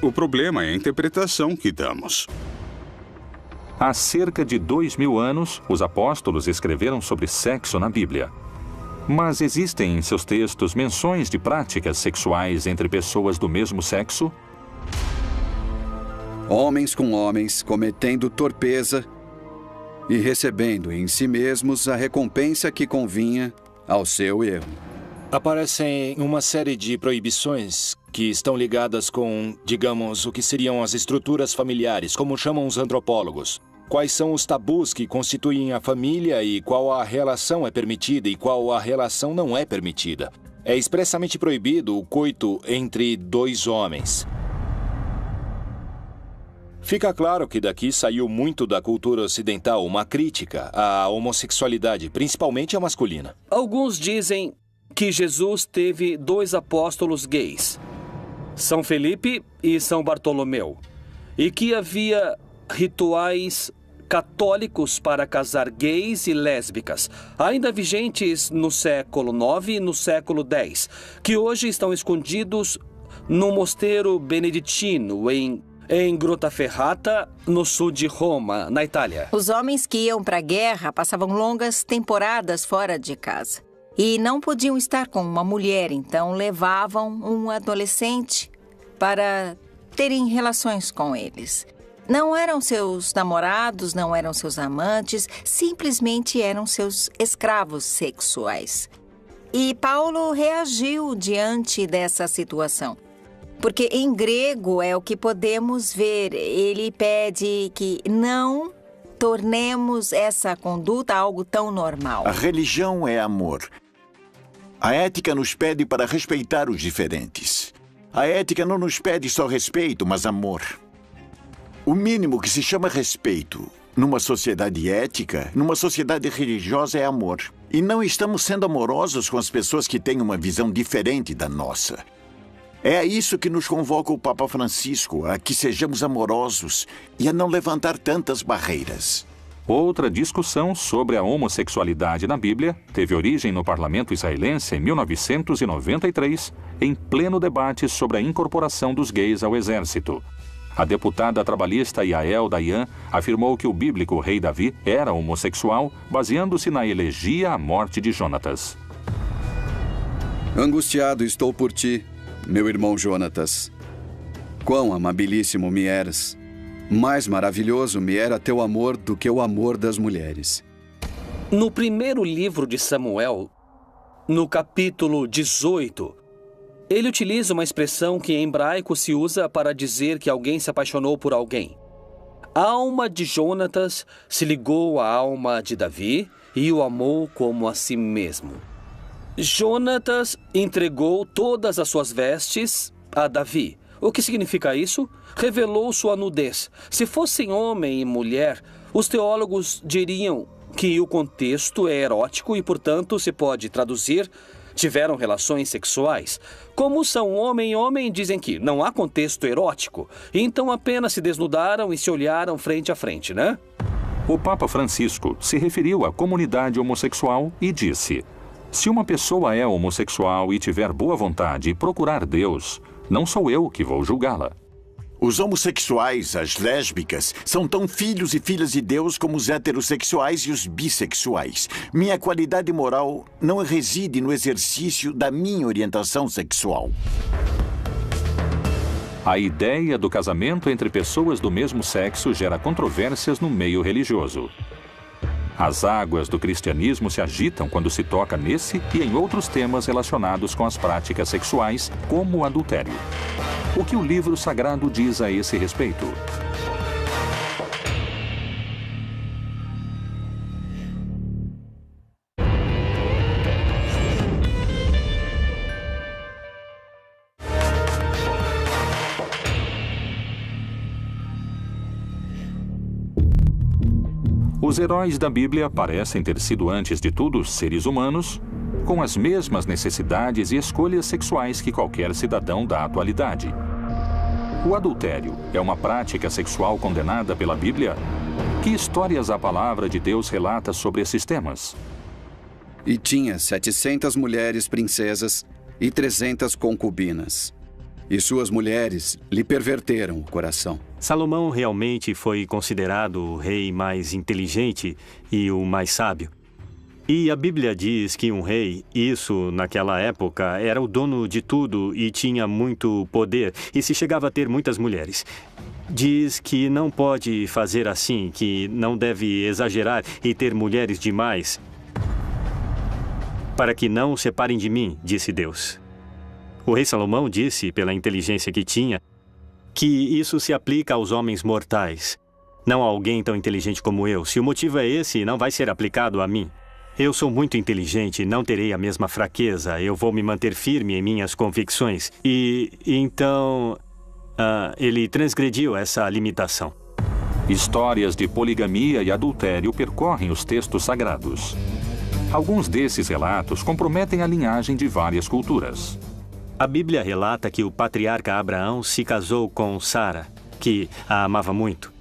S18: O problema é a interpretação que damos.
S1: Há cerca de 2000 anos, os apóstolos escreveram sobre sexo na Bíblia. Mas existem em seus textos menções de práticas sexuais entre pessoas do mesmo sexo?
S11: Homens com homens, cometendo torpeza e recebendo em si mesmos a recompensa que convinha ao seu erro.
S19: Aparecem uma série de proibições que estão ligadas com, digamos, o que seriam as estruturas familiares, como chamam os antropólogos. Quais são os tabus que constituem a família e qual a relação é permitida e qual a relação não é permitida. É expressamente proibido o coito entre 2 homens. Fica claro que daqui saiu muito da cultura ocidental uma crítica à homossexualidade, principalmente a masculina.
S2: Alguns dizem que Jesus teve 2 apóstolos gays, São Felipe e São Bartolomeu, e que havia rituais católicos para casar gays e lésbicas, ainda vigentes no século IX e no século X, que hoje estão escondidos no mosteiro beneditino em Grottaferrata, no sul de Roma, na Itália.
S10: Os homens que iam para a guerra passavam longas temporadas fora de casa e não podiam estar com uma mulher, então levavam um adolescente para terem relações com eles. Não eram seus namorados, não eram seus amantes, simplesmente eram seus escravos sexuais. E Paulo reagiu diante dessa situação. Porque em grego é o que podemos ver. Ele pede que não tornemos essa conduta algo tão normal.
S5: A religião é amor. A ética nos pede para respeitar os diferentes. A ética não nos pede só respeito, mas amor. O mínimo que se chama respeito numa sociedade ética, numa sociedade religiosa, é amor. E não estamos sendo amorosos com as pessoas que têm uma visão diferente da nossa. É a isso que nos convoca o Papa Francisco, a que sejamos amorosos e a não levantar tantas barreiras.
S1: Outra discussão sobre a homossexualidade na Bíblia teve origem no parlamento israelense em 1993, em pleno debate sobre a incorporação dos gays ao exército. A deputada trabalhista Yael Dayan afirmou que o bíblico rei Davi era homossexual, baseando-se na elegia à morte de Jonatas.
S11: Angustiado estou por ti, meu irmão Jonatas. Quão amabilíssimo me eras. Mais maravilhoso me era teu amor do que o amor das mulheres.
S2: No primeiro livro de Samuel, no capítulo 18, ele utiliza uma expressão que em hebraico se usa para dizer que alguém se apaixonou por alguém. A alma de Jonatas se ligou à alma de Davi e o amou como a si mesmo. Jonatas entregou todas as suas vestes a Davi. O que significa isso? Revelou sua nudez. Se fossem homem e mulher, os teólogos diriam que o contexto é erótico e, portanto, se pode traduzir: tiveram relações sexuais. Como são homem e homem, dizem que não há contexto erótico. Então apenas se desnudaram e se olharam frente a frente, né?
S1: O Papa Francisco se referiu à comunidade homossexual e disse: se uma pessoa é homossexual e tiver boa vontade e procurar Deus, não sou eu que vou julgá-la.
S5: Os homossexuais, as lésbicas, são tão filhos e filhas de Deus como os heterossexuais e os bissexuais. Minha qualidade moral não reside no exercício da minha orientação sexual.
S1: A ideia do casamento entre pessoas do mesmo sexo gera controvérsias no meio religioso. As águas do cristianismo se agitam quando se toca nesse e em outros temas relacionados com as práticas sexuais, como o adultério. O que o livro sagrado diz a esse respeito? Os heróis da Bíblia parecem ter sido, antes de tudo, seres humanos, com as mesmas necessidades e escolhas sexuais que qualquer cidadão da atualidade. O adultério é uma prática sexual condenada pela Bíblia? Que histórias a palavra de Deus relata sobre esses temas?
S11: E tinha 700 mulheres princesas e 300 concubinas. E suas mulheres lhe perverteram o coração.
S12: Salomão realmente foi considerado o rei mais inteligente e o mais sábio. E a Bíblia diz que um rei, isso naquela época, era o dono de tudo e tinha muito poder e se chegava a ter muitas mulheres. Diz que não pode fazer assim, que não deve exagerar e ter mulheres demais, para que não o separem de mim, disse Deus. O rei Salomão disse, pela inteligência que tinha, que isso se aplica aos homens mortais, não a alguém tão inteligente como eu. Se o motivo é esse, não vai ser aplicado a mim. Eu sou muito inteligente, não terei a mesma fraqueza, eu vou me manter firme em minhas convicções. E então, ele transgrediu essa limitação.
S1: Histórias de poligamia e adultério percorrem os textos sagrados. Alguns desses relatos comprometem a linhagem de várias culturas.
S12: A Bíblia relata que o patriarca Abraão se casou com Sara, que a amava muito,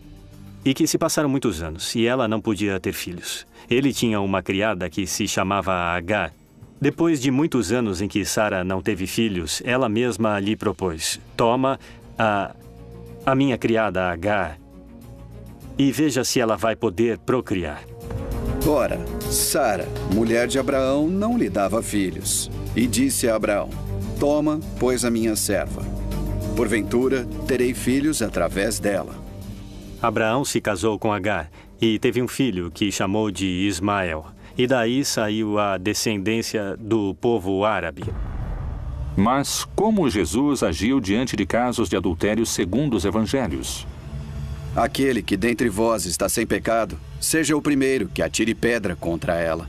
S12: e que se passaram muitos anos, e ela não podia ter filhos. Ele tinha uma criada que se chamava Agar. Depois de muitos anos em que Sara não teve filhos, ela mesma lhe propôs: toma a minha criada Agar e veja se ela vai poder procriar.
S11: Ora, Sara, mulher de Abraão, não lhe dava filhos. E disse a Abraão: toma, pois, a minha serva. Porventura, terei filhos através dela.
S12: Abraão se casou com Agar e teve um filho que chamou de Ismael. E daí saiu a descendência do povo árabe.
S1: Mas como Jesus agiu diante de casos de adultério segundo os evangelhos?
S11: Aquele que dentre vós está sem pecado, seja o primeiro que atire pedra contra ela.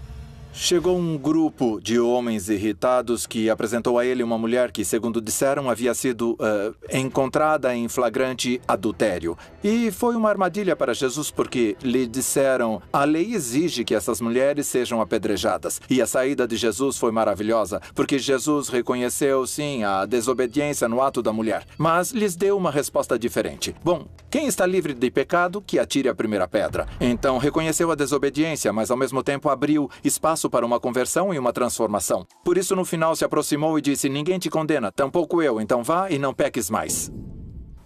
S4: Chegou um grupo de homens irritados que apresentou a ele uma mulher que, segundo disseram, havia sido encontrada em flagrante adultério. E foi uma armadilha para Jesus porque lhe disseram: a lei exige que essas mulheres sejam apedrejadas. E a saída de Jesus foi maravilhosa, porque Jesus reconheceu, sim, a desobediência no ato da mulher, mas lhes deu uma resposta diferente. Bom, quem está livre de pecado, que atire a primeira pedra. Então, reconheceu a desobediência, mas ao mesmo tempo abriu espaço para uma conversão e uma transformação. Por isso, no final, se aproximou e disse: ninguém te condena, tampouco eu, então vá e não peques mais.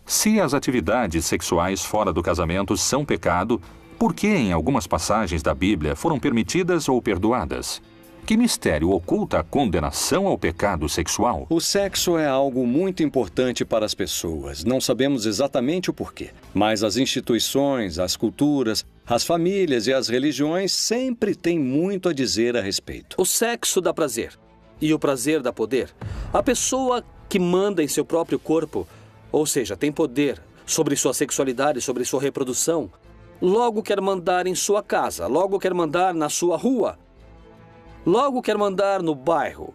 S1: Se as atividades sexuais fora do casamento são pecado, por que em algumas passagens da Bíblia foram permitidas ou perdoadas? Que mistério oculta a condenação ao pecado sexual?
S6: O sexo é algo muito importante para as pessoas. Não sabemos exatamente o porquê, mas as instituições, as culturas, as famílias e as religiões sempre têm muito a dizer a respeito.
S2: O sexo dá prazer e o prazer dá poder. A pessoa que manda em seu próprio corpo, ou seja, tem poder sobre sua sexualidade, sobre sua reprodução, logo quer mandar em sua casa, logo quer mandar na sua rua, logo quer mandar no bairro.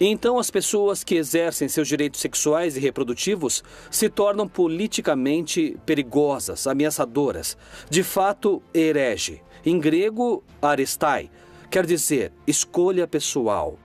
S2: Então as pessoas que exercem seus direitos sexuais e reprodutivos se tornam politicamente perigosas, ameaçadoras. De fato, herege. Em grego, arestai, quer dizer escolha pessoal.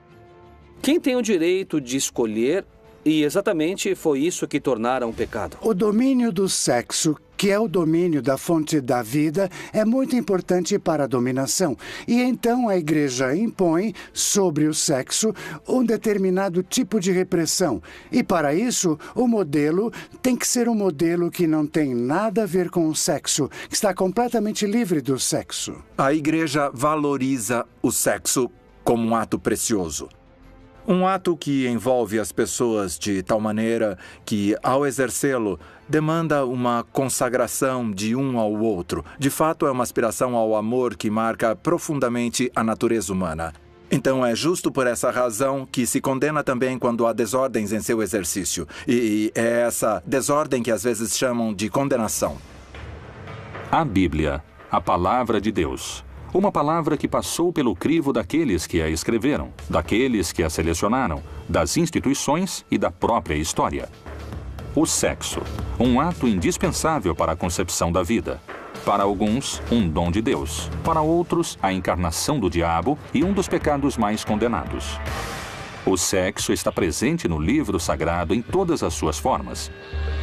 S2: Quem tem o direito de escolher, e exatamente foi isso que tornaram um pecado.
S8: O domínio do sexo, que é o domínio da fonte da vida, é muito importante para a dominação. E então a Igreja impõe sobre o sexo um determinado tipo de repressão. E para isso, o modelo tem que ser um modelo que não tem nada a ver com o sexo, que está completamente livre do sexo.
S4: A Igreja valoriza o sexo como um ato precioso. Um ato que envolve as pessoas de tal maneira que, ao exercê-lo, demanda uma consagração de um ao outro. De fato, é uma aspiração ao amor que marca profundamente a natureza humana. Então, é justo por essa razão que se condena também quando há desordens em seu exercício. E é essa desordem que às vezes chamam de condenação.
S1: A Bíblia, a palavra de Deus. Uma palavra que passou pelo crivo daqueles que a escreveram, daqueles que a selecionaram, das instituições e da própria história. O sexo, um ato indispensável para a concepção da vida. Para alguns, um dom de Deus. Para outros, a encarnação do diabo e um dos pecados mais condenados. O sexo está presente no livro sagrado em todas as suas formas.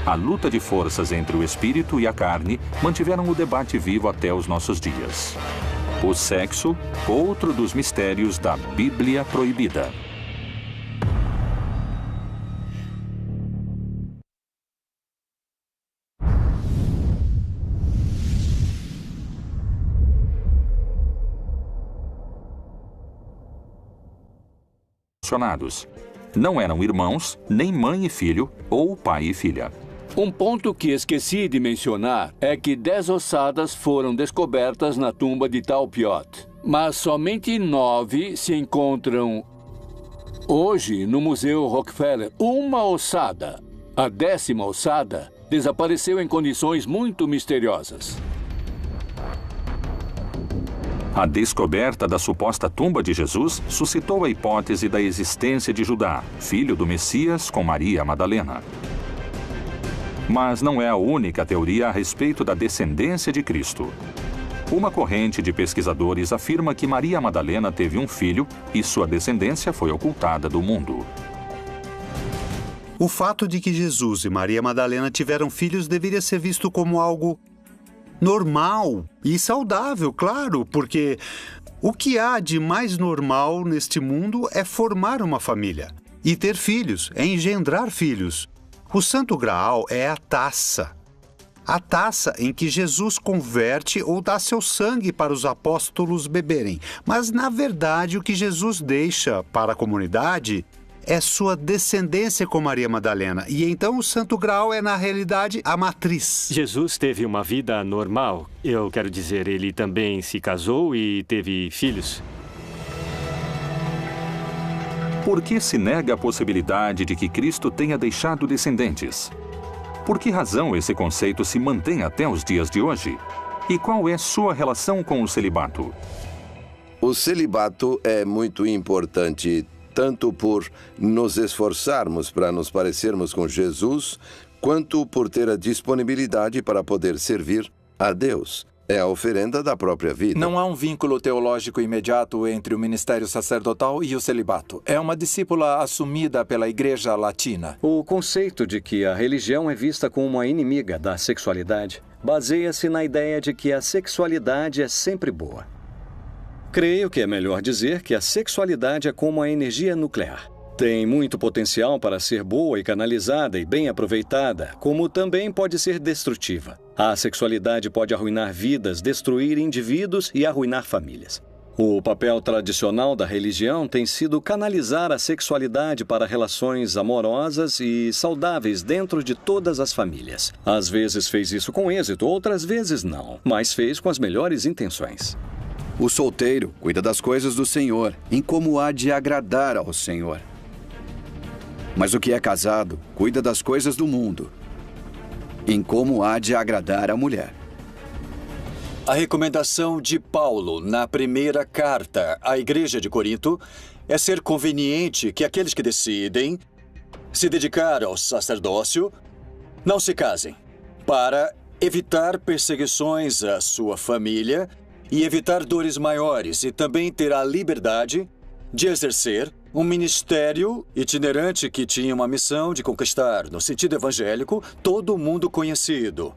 S1: A luta de forças entre o espírito e a carne mantiveram o debate vivo até os nossos dias. O sexo, outro dos mistérios da Bíblia proibida. Não eram irmãos, nem mãe e filho, ou pai e filha.
S14: Um ponto que esqueci de mencionar é que 10 ossadas foram descobertas na tumba de Talpiot, mas somente 9 se encontram hoje no Museu Rockefeller. Uma ossada, a 10ª ossada, desapareceu em condições muito misteriosas.
S1: A descoberta da suposta tumba de Jesus suscitou a hipótese da existência de Judá, filho do Messias, com Maria Madalena. Mas não é a única teoria a respeito da descendência de Cristo. Uma corrente de pesquisadores afirma que Maria Madalena teve um filho e sua descendência foi ocultada do mundo.
S9: O fato de que Jesus e Maria Madalena tiveram filhos deveria ser visto como algo normal e saudável, claro, porque o que há de mais normal neste mundo é formar uma família e ter filhos, é engendrar filhos. O Santo Graal é a taça em que Jesus converte ou dá seu sangue para os apóstolos beberem. Mas, na verdade, o que Jesus deixa para a comunidade é sua descendência com Maria Madalena. E então o Santo Graal é, na realidade, a matriz.
S12: Jesus teve uma vida normal. Eu quero dizer, ele também se casou e teve filhos.
S1: Por que se nega a possibilidade de que Cristo tenha deixado descendentes? Por que razão esse conceito se mantém até os dias de hoje? E qual é sua relação com o celibato?
S15: O celibato é muito importante tanto por nos esforçarmos para nos parecermos com Jesus, quanto por ter a disponibilidade para poder servir a Deus. É a oferenda da própria vida.
S4: Não há um vínculo teológico imediato entre o ministério sacerdotal e o celibato. É uma discípula assumida pela Igreja Latina.
S6: O conceito de que a religião é vista como uma inimiga da sexualidade baseia-se na ideia de que a sexualidade é sempre boa. Creio que é melhor dizer que a sexualidade é como a energia nuclear. Tem muito potencial para ser boa e canalizada e bem aproveitada, como também pode ser destrutiva. A sexualidade pode arruinar vidas, destruir indivíduos e arruinar famílias. O papel tradicional da religião tem sido canalizar a sexualidade para relações amorosas e saudáveis dentro de todas as famílias. Às vezes fez isso com êxito, outras vezes não, mas fez com as melhores intenções.
S11: O solteiro cuida das coisas do Senhor, em como há de agradar ao Senhor. Mas o que é casado cuida das coisas do mundo, em como há de agradar a mulher.
S16: A recomendação de Paulo na primeira carta à Igreja de Corinto é ser conveniente que aqueles que decidem se dedicar ao sacerdócio não se casem, para evitar perseguições à sua família e evitar dores maiores, e também ter a liberdade de exercer um ministério itinerante que tinha uma missão de conquistar, no sentido evangélico, todo o mundo conhecido,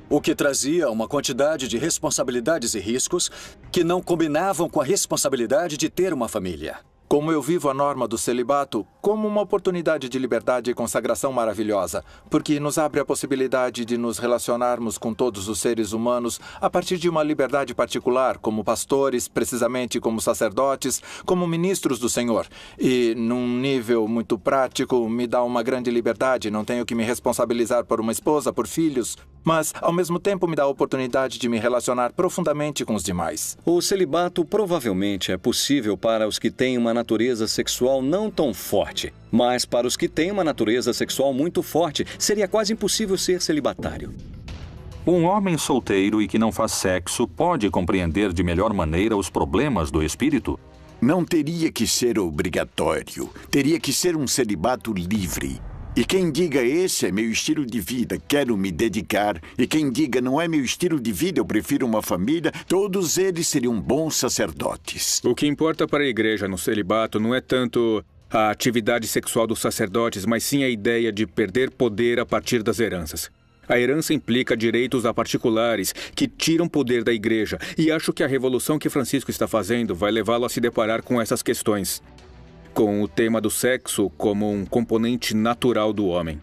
S16: o que trazia uma quantidade de responsabilidades e riscos que não combinavam com a responsabilidade de ter uma família.
S4: Como eu vivo a norma do celibato como uma oportunidade de liberdade e consagração maravilhosa, porque nos abre a possibilidade de nos relacionarmos com todos os seres humanos a partir de uma liberdade particular, como pastores, precisamente como sacerdotes, como ministros do Senhor. E, num nível muito prático, me dá uma grande liberdade. Não tenho que me responsabilizar por uma esposa, por filhos, mas, ao mesmo tempo, me dá a oportunidade de me relacionar profundamente com os demais.
S6: O celibato provavelmente é possível para os que têm uma natureza sexual não tão forte, mas para os que têm uma natureza sexual muito forte, seria quase impossível ser celibatário.
S1: Um homem solteiro e que não faz sexo pode compreender de melhor maneira os problemas do espírito?
S5: Não teria que ser obrigatório. Teria que ser um celibato livre. E quem diga esse é meu estilo de vida, quero me dedicar, e quem diga não é meu estilo de vida, eu prefiro uma família, todos eles seriam bons sacerdotes.
S17: O que importa para a igreja no celibato não é tanto a atividade sexual dos sacerdotes, mas sim a ideia de perder poder a partir das heranças. A herança implica direitos a particulares que tiram poder da igreja, e acho que a revolução que Francisco está fazendo vai levá-lo a se deparar com essas questões, com o tema do sexo como um componente natural do homem.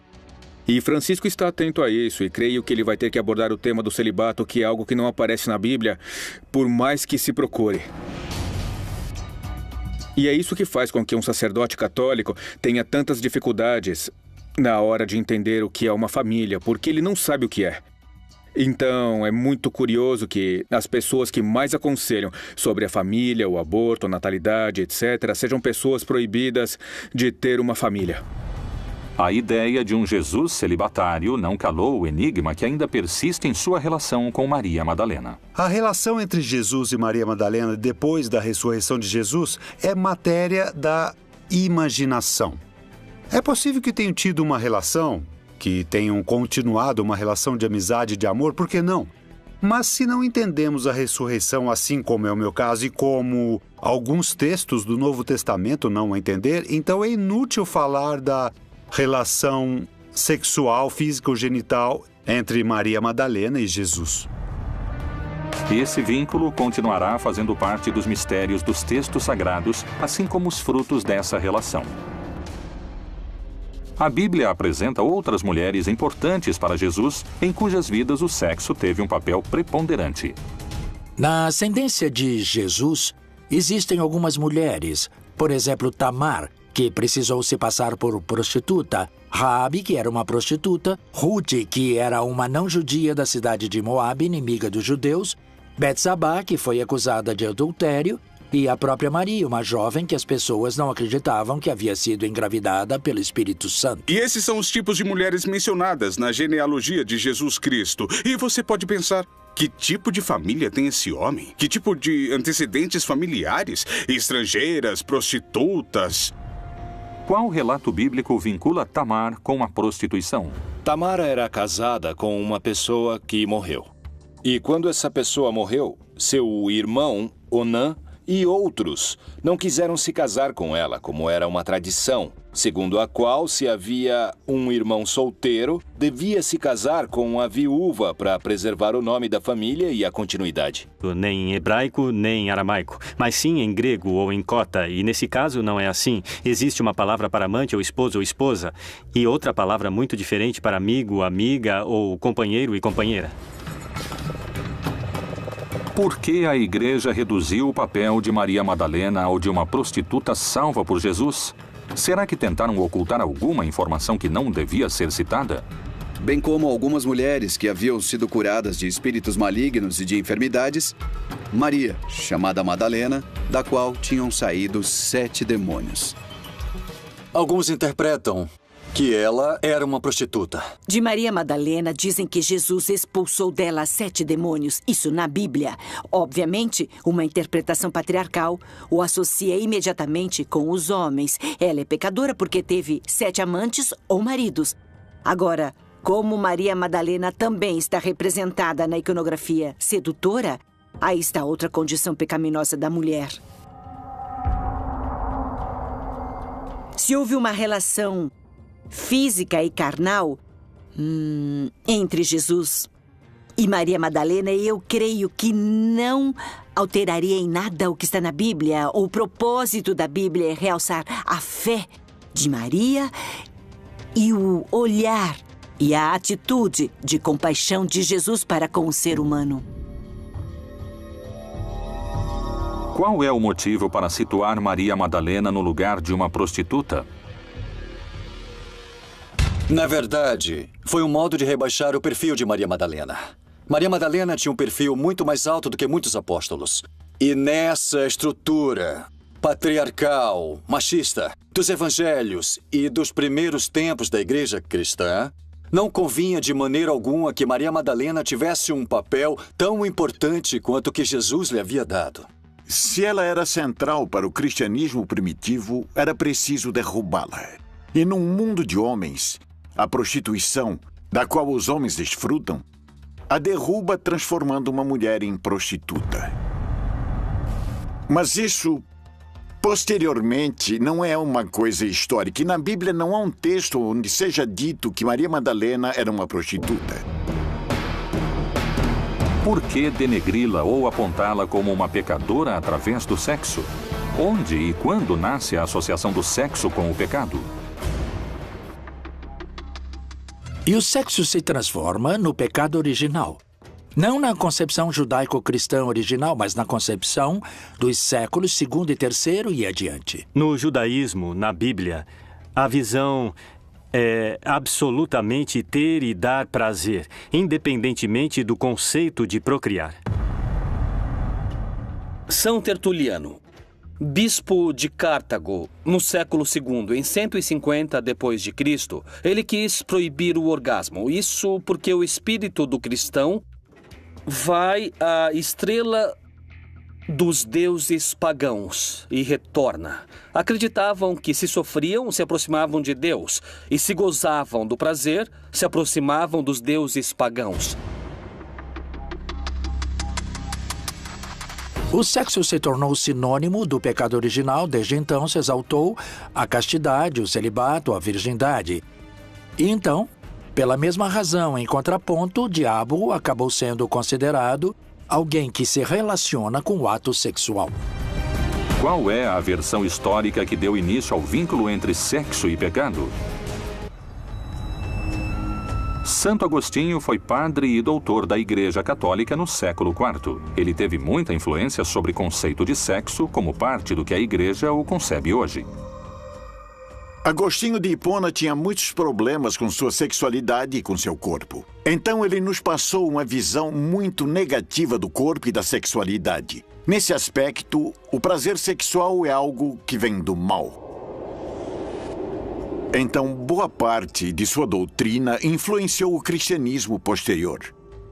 S17: E Francisco está atento a isso, e creio que ele vai ter que abordar o tema do celibato, que é algo que não aparece na Bíblia, por mais que se procure. E é isso que faz com que um sacerdote católico tenha tantas dificuldades na hora de entender o que é uma família, porque ele não sabe o que é. Então, é muito curioso que as pessoas que mais aconselham sobre a família, o aborto, a natalidade, etc., sejam pessoas proibidas de ter uma família.
S1: A ideia de um Jesus celibatário não calou o enigma que ainda persiste em sua relação com Maria Madalena.
S9: A relação entre Jesus e Maria Madalena depois da ressurreição de Jesus é matéria da imaginação. É possível que tenham tido uma relação, que tenham continuado uma relação de amizade e de amor, por que não? Mas se não entendemos a ressurreição assim como é o meu caso e como alguns textos do Novo Testamento não a entender, então é inútil falar da relação sexual, física ou genital entre Maria Madalena e Jesus.
S1: Esse vínculo continuará fazendo parte dos mistérios dos textos sagrados, assim como os frutos dessa relação. A Bíblia apresenta outras mulheres importantes para Jesus, em cujas vidas o sexo teve um papel preponderante.
S3: Na ascendência de Jesus, existem algumas mulheres, por exemplo, Tamar, que precisou se passar por prostituta, Raabe, que era uma prostituta, Ruth, que era uma não-judia da cidade de Moabe, inimiga dos judeus, Betsabá, que foi acusada de adultério, e a própria Maria, uma jovem que as pessoas não acreditavam que havia sido engravidada pelo Espírito Santo.
S18: E esses são os tipos de mulheres mencionadas na genealogia de Jesus Cristo. E você pode pensar, que tipo de família tem esse homem? Que tipo de antecedentes familiares? Estrangeiras, prostitutas?
S1: Qual relato bíblico vincula Tamar com a prostituição?
S19: Tamar era casada com uma pessoa que morreu. E quando essa pessoa morreu, seu irmão, Onã, e outros não quiseram se casar com ela, como era uma tradição, segundo a qual, se havia um irmão solteiro, devia se casar com a viúva para preservar o nome da família e a continuidade.
S12: Nem em hebraico, nem em aramaico, mas sim em grego ou em cota, e nesse caso não é assim. Existe uma palavra para amante ou esposo ou esposa, e outra palavra muito diferente para amigo, amiga ou companheiro e companheira.
S1: Por que a igreja reduziu o papel de Maria Madalena ao de uma prostituta salva por Jesus? Será que tentaram ocultar alguma informação que não devia ser citada?
S11: Bem como algumas mulheres que haviam sido curadas de espíritos malignos e de enfermidades, Maria, chamada Madalena, da qual tinham saído 7 demônios.
S16: Alguns interpretam que ela era uma prostituta.
S13: De Maria Madalena, dizem que Jesus expulsou dela 7 demônios. Isso na Bíblia. Obviamente, uma interpretação patriarcal o associa imediatamente com os homens. Ela é pecadora porque teve 7 amantes ou maridos. Agora, como Maria Madalena também está representada na iconografia sedutora, aí está outra condição pecaminosa da mulher. Se houve uma relação física e carnal entre Jesus e Maria Madalena, eu creio que não alteraria em nada o que está na Bíblia. O propósito da Bíblia é realçar a fé de Maria e o olhar e a atitude de compaixão de Jesus para com o ser humano.
S1: Qual é o motivo para situar Maria Madalena no lugar de uma prostituta?
S16: Na verdade, foi um modo de rebaixar o perfil de Maria Madalena. Maria Madalena tinha um perfil muito mais alto do que muitos apóstolos. E nessa estrutura patriarcal, machista, dos evangelhos e dos primeiros tempos da igreja cristã, não convinha de maneira alguma que Maria Madalena tivesse um papel tão importante quanto o que Jesus lhe havia dado.
S5: Se ela era central para o cristianismo primitivo, era preciso derrubá-la. E num mundo de homens, a prostituição, da qual os homens desfrutam, a derruba transformando uma mulher em prostituta. Mas isso, posteriormente, não é uma coisa histórica. E na Bíblia não há um texto onde seja dito que Maria Madalena era uma prostituta.
S1: Por que denegri-la ou apontá-la como uma pecadora através do sexo? Onde e quando nasce a associação do sexo com o pecado?
S3: E o sexo se transforma no pecado original. Não na concepção judaico-cristã original, mas na concepção dos séculos segundo e terceiro e adiante.
S12: No judaísmo, na Bíblia, a visão é absolutamente ter e dar prazer, independentemente do conceito de procriar.
S2: São Tertuliano, bispo de Cartago, no século II, em 150 d.C., ele quis proibir o orgasmo. Isso porque o espírito do cristão vai à estrela dos deuses pagãos e retorna. Acreditavam que se sofriam, se aproximavam de Deus, e se gozavam do prazer, se aproximavam dos deuses pagãos.
S3: O sexo se tornou sinônimo do pecado original, desde então se exaltou a castidade, o celibato, a virgindade. E então, pela mesma razão, em contraponto, o diabo acabou sendo considerado alguém que se relaciona com o ato sexual.
S1: Qual é a versão histórica que deu início ao vínculo entre sexo e pecado? Santo Agostinho foi padre e doutor da Igreja Católica no século IV. Ele teve muita influência sobre o conceito de sexo como parte do que a Igreja o concebe hoje.
S5: Agostinho de Hipona tinha muitos problemas com sua sexualidade e com seu corpo. Então ele nos passou uma visão muito negativa do corpo e da sexualidade. Nesse aspecto, o prazer sexual é algo que vem do mal. Então, boa parte de sua doutrina influenciou o cristianismo posterior.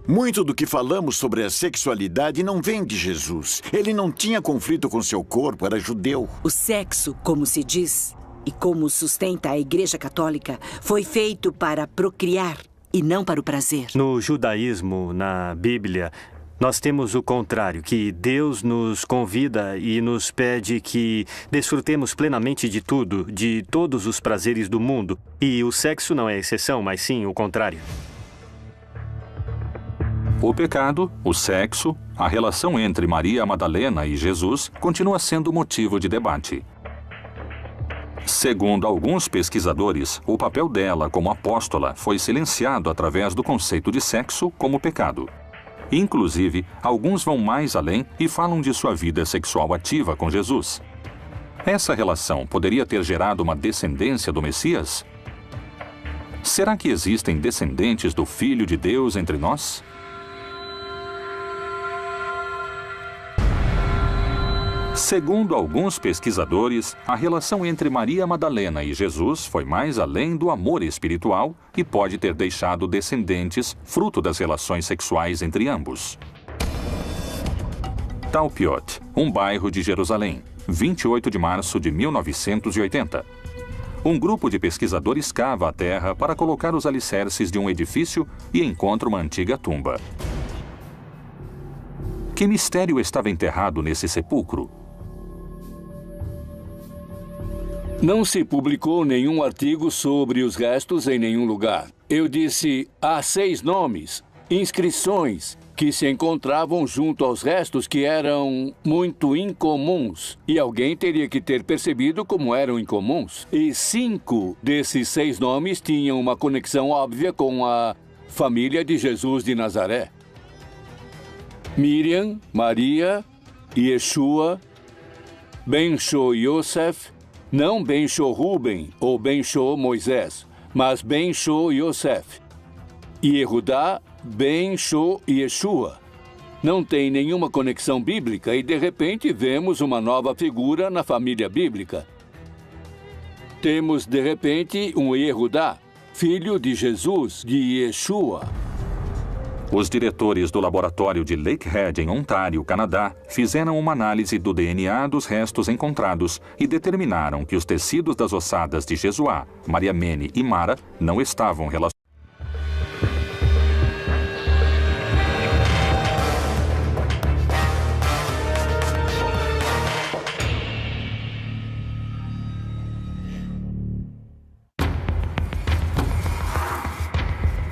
S5: Muito do que falamos sobre a sexualidade não vem de Jesus. Ele não tinha conflito com seu corpo, era judeu.
S13: O sexo, como se diz, e como sustenta a Igreja Católica, foi feito para procriar e não para o prazer.
S12: No judaísmo, na Bíblia, nós temos o contrário, que Deus nos convida e nos pede que desfrutemos plenamente de tudo, de todos os prazeres do mundo. E o sexo não é exceção, mas sim o contrário.
S1: O pecado, o sexo, a relação entre Maria Madalena e Jesus continua sendo motivo de debate. Segundo alguns pesquisadores, o papel dela como apóstola foi silenciado através do conceito de sexo como pecado. Inclusive, alguns vão mais além e falam de sua vida sexual ativa com Jesus. Essa relação poderia ter gerado uma descendência do Messias? Será que existem descendentes do Filho de Deus entre nós? Segundo alguns pesquisadores, a relação entre Maria Madalena e Jesus foi mais além do amor espiritual e pode ter deixado descendentes fruto das relações sexuais entre ambos. Talpiot, um bairro de Jerusalém, 28 de março de 1980. Um grupo de pesquisadores cava a terra para colocar os alicerces de um edifício e encontra uma antiga tumba. Que mistério estava enterrado nesse sepulcro?
S14: Não se publicou nenhum artigo sobre os restos em nenhum lugar. Eu disse, há 6 nomes, inscrições, que se encontravam junto aos restos que eram muito incomuns. E alguém teria que ter percebido como eram incomuns. E 5 desses 6 nomes tinham uma conexão óbvia com a família de Jesus de Nazaré. Miriam, Maria, Yeshua, Ben-Shô Yosef, não Ben-Shô Ruben ou Ben-Shô Moisés, mas Ben-Shô Yosef. E Yehudá, Ben-Shô Yeshua. Não tem nenhuma conexão bíblica e, de repente, vemos uma nova figura na família bíblica. Temos, de repente, um Yehudá, filho de Jesus, de Yeshua.
S1: Os diretores do laboratório de Lakehead, em Ontário, Canadá, fizeram uma análise do DNA dos restos encontrados e determinaram que os tecidos das ossadas de Jesuá, Maria Mene e Mara não estavam relacionados.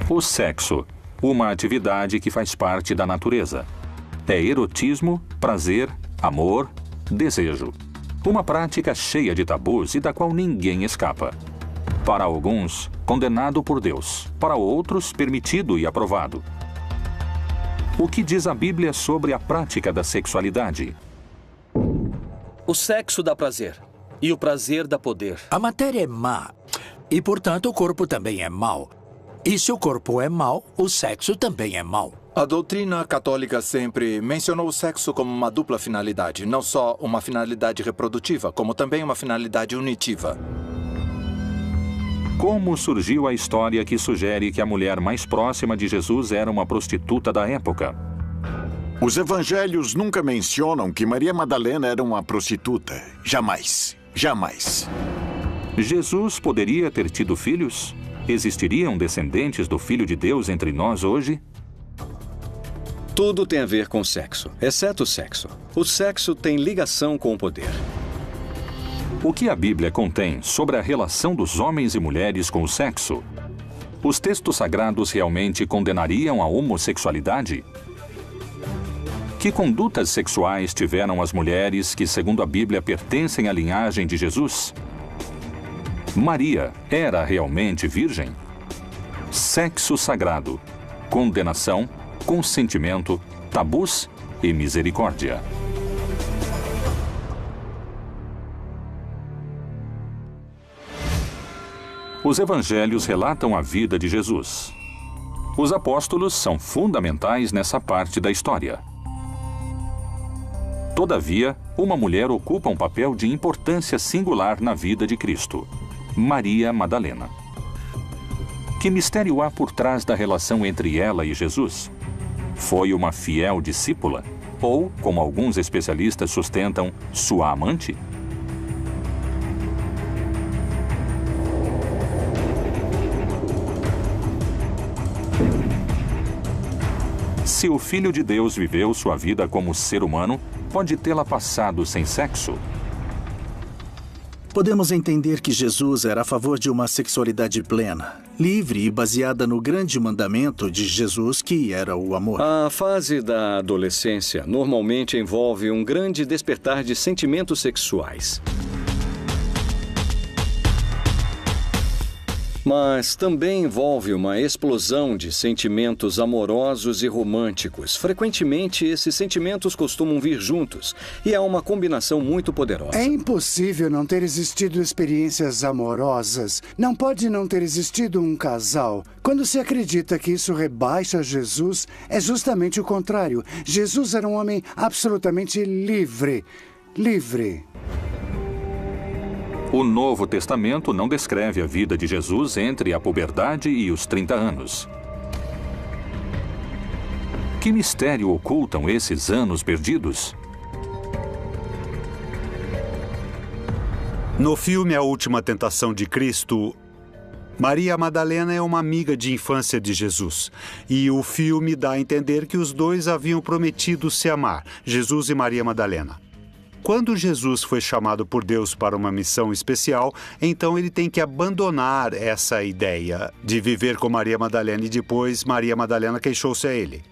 S1: O sexo. Uma atividade que faz parte da natureza. É erotismo, prazer, amor, desejo. Uma prática cheia de tabus e da qual ninguém escapa. Para alguns, condenado por Deus. Para outros, permitido e aprovado. O que diz a Bíblia sobre a prática da sexualidade?
S2: O sexo dá prazer. E o prazer dá poder.
S3: A matéria é má. E, portanto, o corpo também é mau. E se o corpo é mau, o sexo também é mau.
S4: A doutrina católica sempre mencionou o sexo como uma dupla finalidade, não só uma finalidade reprodutiva, como também uma finalidade unitiva.
S1: Como surgiu a história que sugere que a mulher mais próxima de Jesus era uma prostituta da época?
S5: Os evangelhos nunca mencionam que Maria Madalena era uma prostituta. Jamais. Jamais.
S1: Jesus poderia ter tido filhos? Existiriam descendentes do Filho de Deus entre nós hoje?
S6: Tudo tem a ver com sexo, exceto o sexo. O sexo tem ligação com o poder.
S1: O que a Bíblia contém sobre a relação dos homens e mulheres com o sexo? Os textos sagrados realmente condenariam a homossexualidade? Que condutas sexuais tiveram as mulheres que, segundo a Bíblia, pertencem à linhagem de Jesus? Maria era realmente virgem? Sexo sagrado, condenação, consentimento, tabus e misericórdia. Os evangelhos relatam a vida de Jesus. Os apóstolos são fundamentais nessa parte da história. Todavia, uma mulher ocupa um papel de importância singular na vida de Cristo: Maria Madalena. Que mistério há por trás da relação entre ela e Jesus? Foi uma fiel discípula? Ou, como alguns especialistas sustentam, sua amante? Se o Filho de Deus viveu sua vida como ser humano, pode tê-la passado sem sexo?
S7: Podemos entender que Jesus era a favor de uma sexualidade plena, livre e baseada no grande mandamento de Jesus, que era o amor.
S6: A fase da adolescência normalmente envolve um grande despertar de sentimentos sexuais. Mas também envolve uma explosão de sentimentos amorosos e românticos. Frequentemente, esses sentimentos costumam vir juntos, e é uma combinação muito poderosa.
S8: É impossível não ter existido experiências amorosas. Não pode não ter existido um casal. Quando se acredita que isso rebaixa Jesus, é justamente o contrário. Jesus era um homem absolutamente livre. Livre.
S1: O Novo Testamento não descreve a vida de Jesus entre a puberdade e os 30 anos. Que mistério ocultam esses anos perdidos?
S9: No filme A Última Tentação de Cristo, Maria Madalena é uma amiga de infância de Jesus. E o filme dá a entender que os dois haviam prometido se amar, Jesus e Maria Madalena. Quando Jesus foi chamado por Deus para uma missão especial, então ele tem que abandonar essa ideia de viver com Maria Madalena, e depois Maria Madalena queixou-se a ele.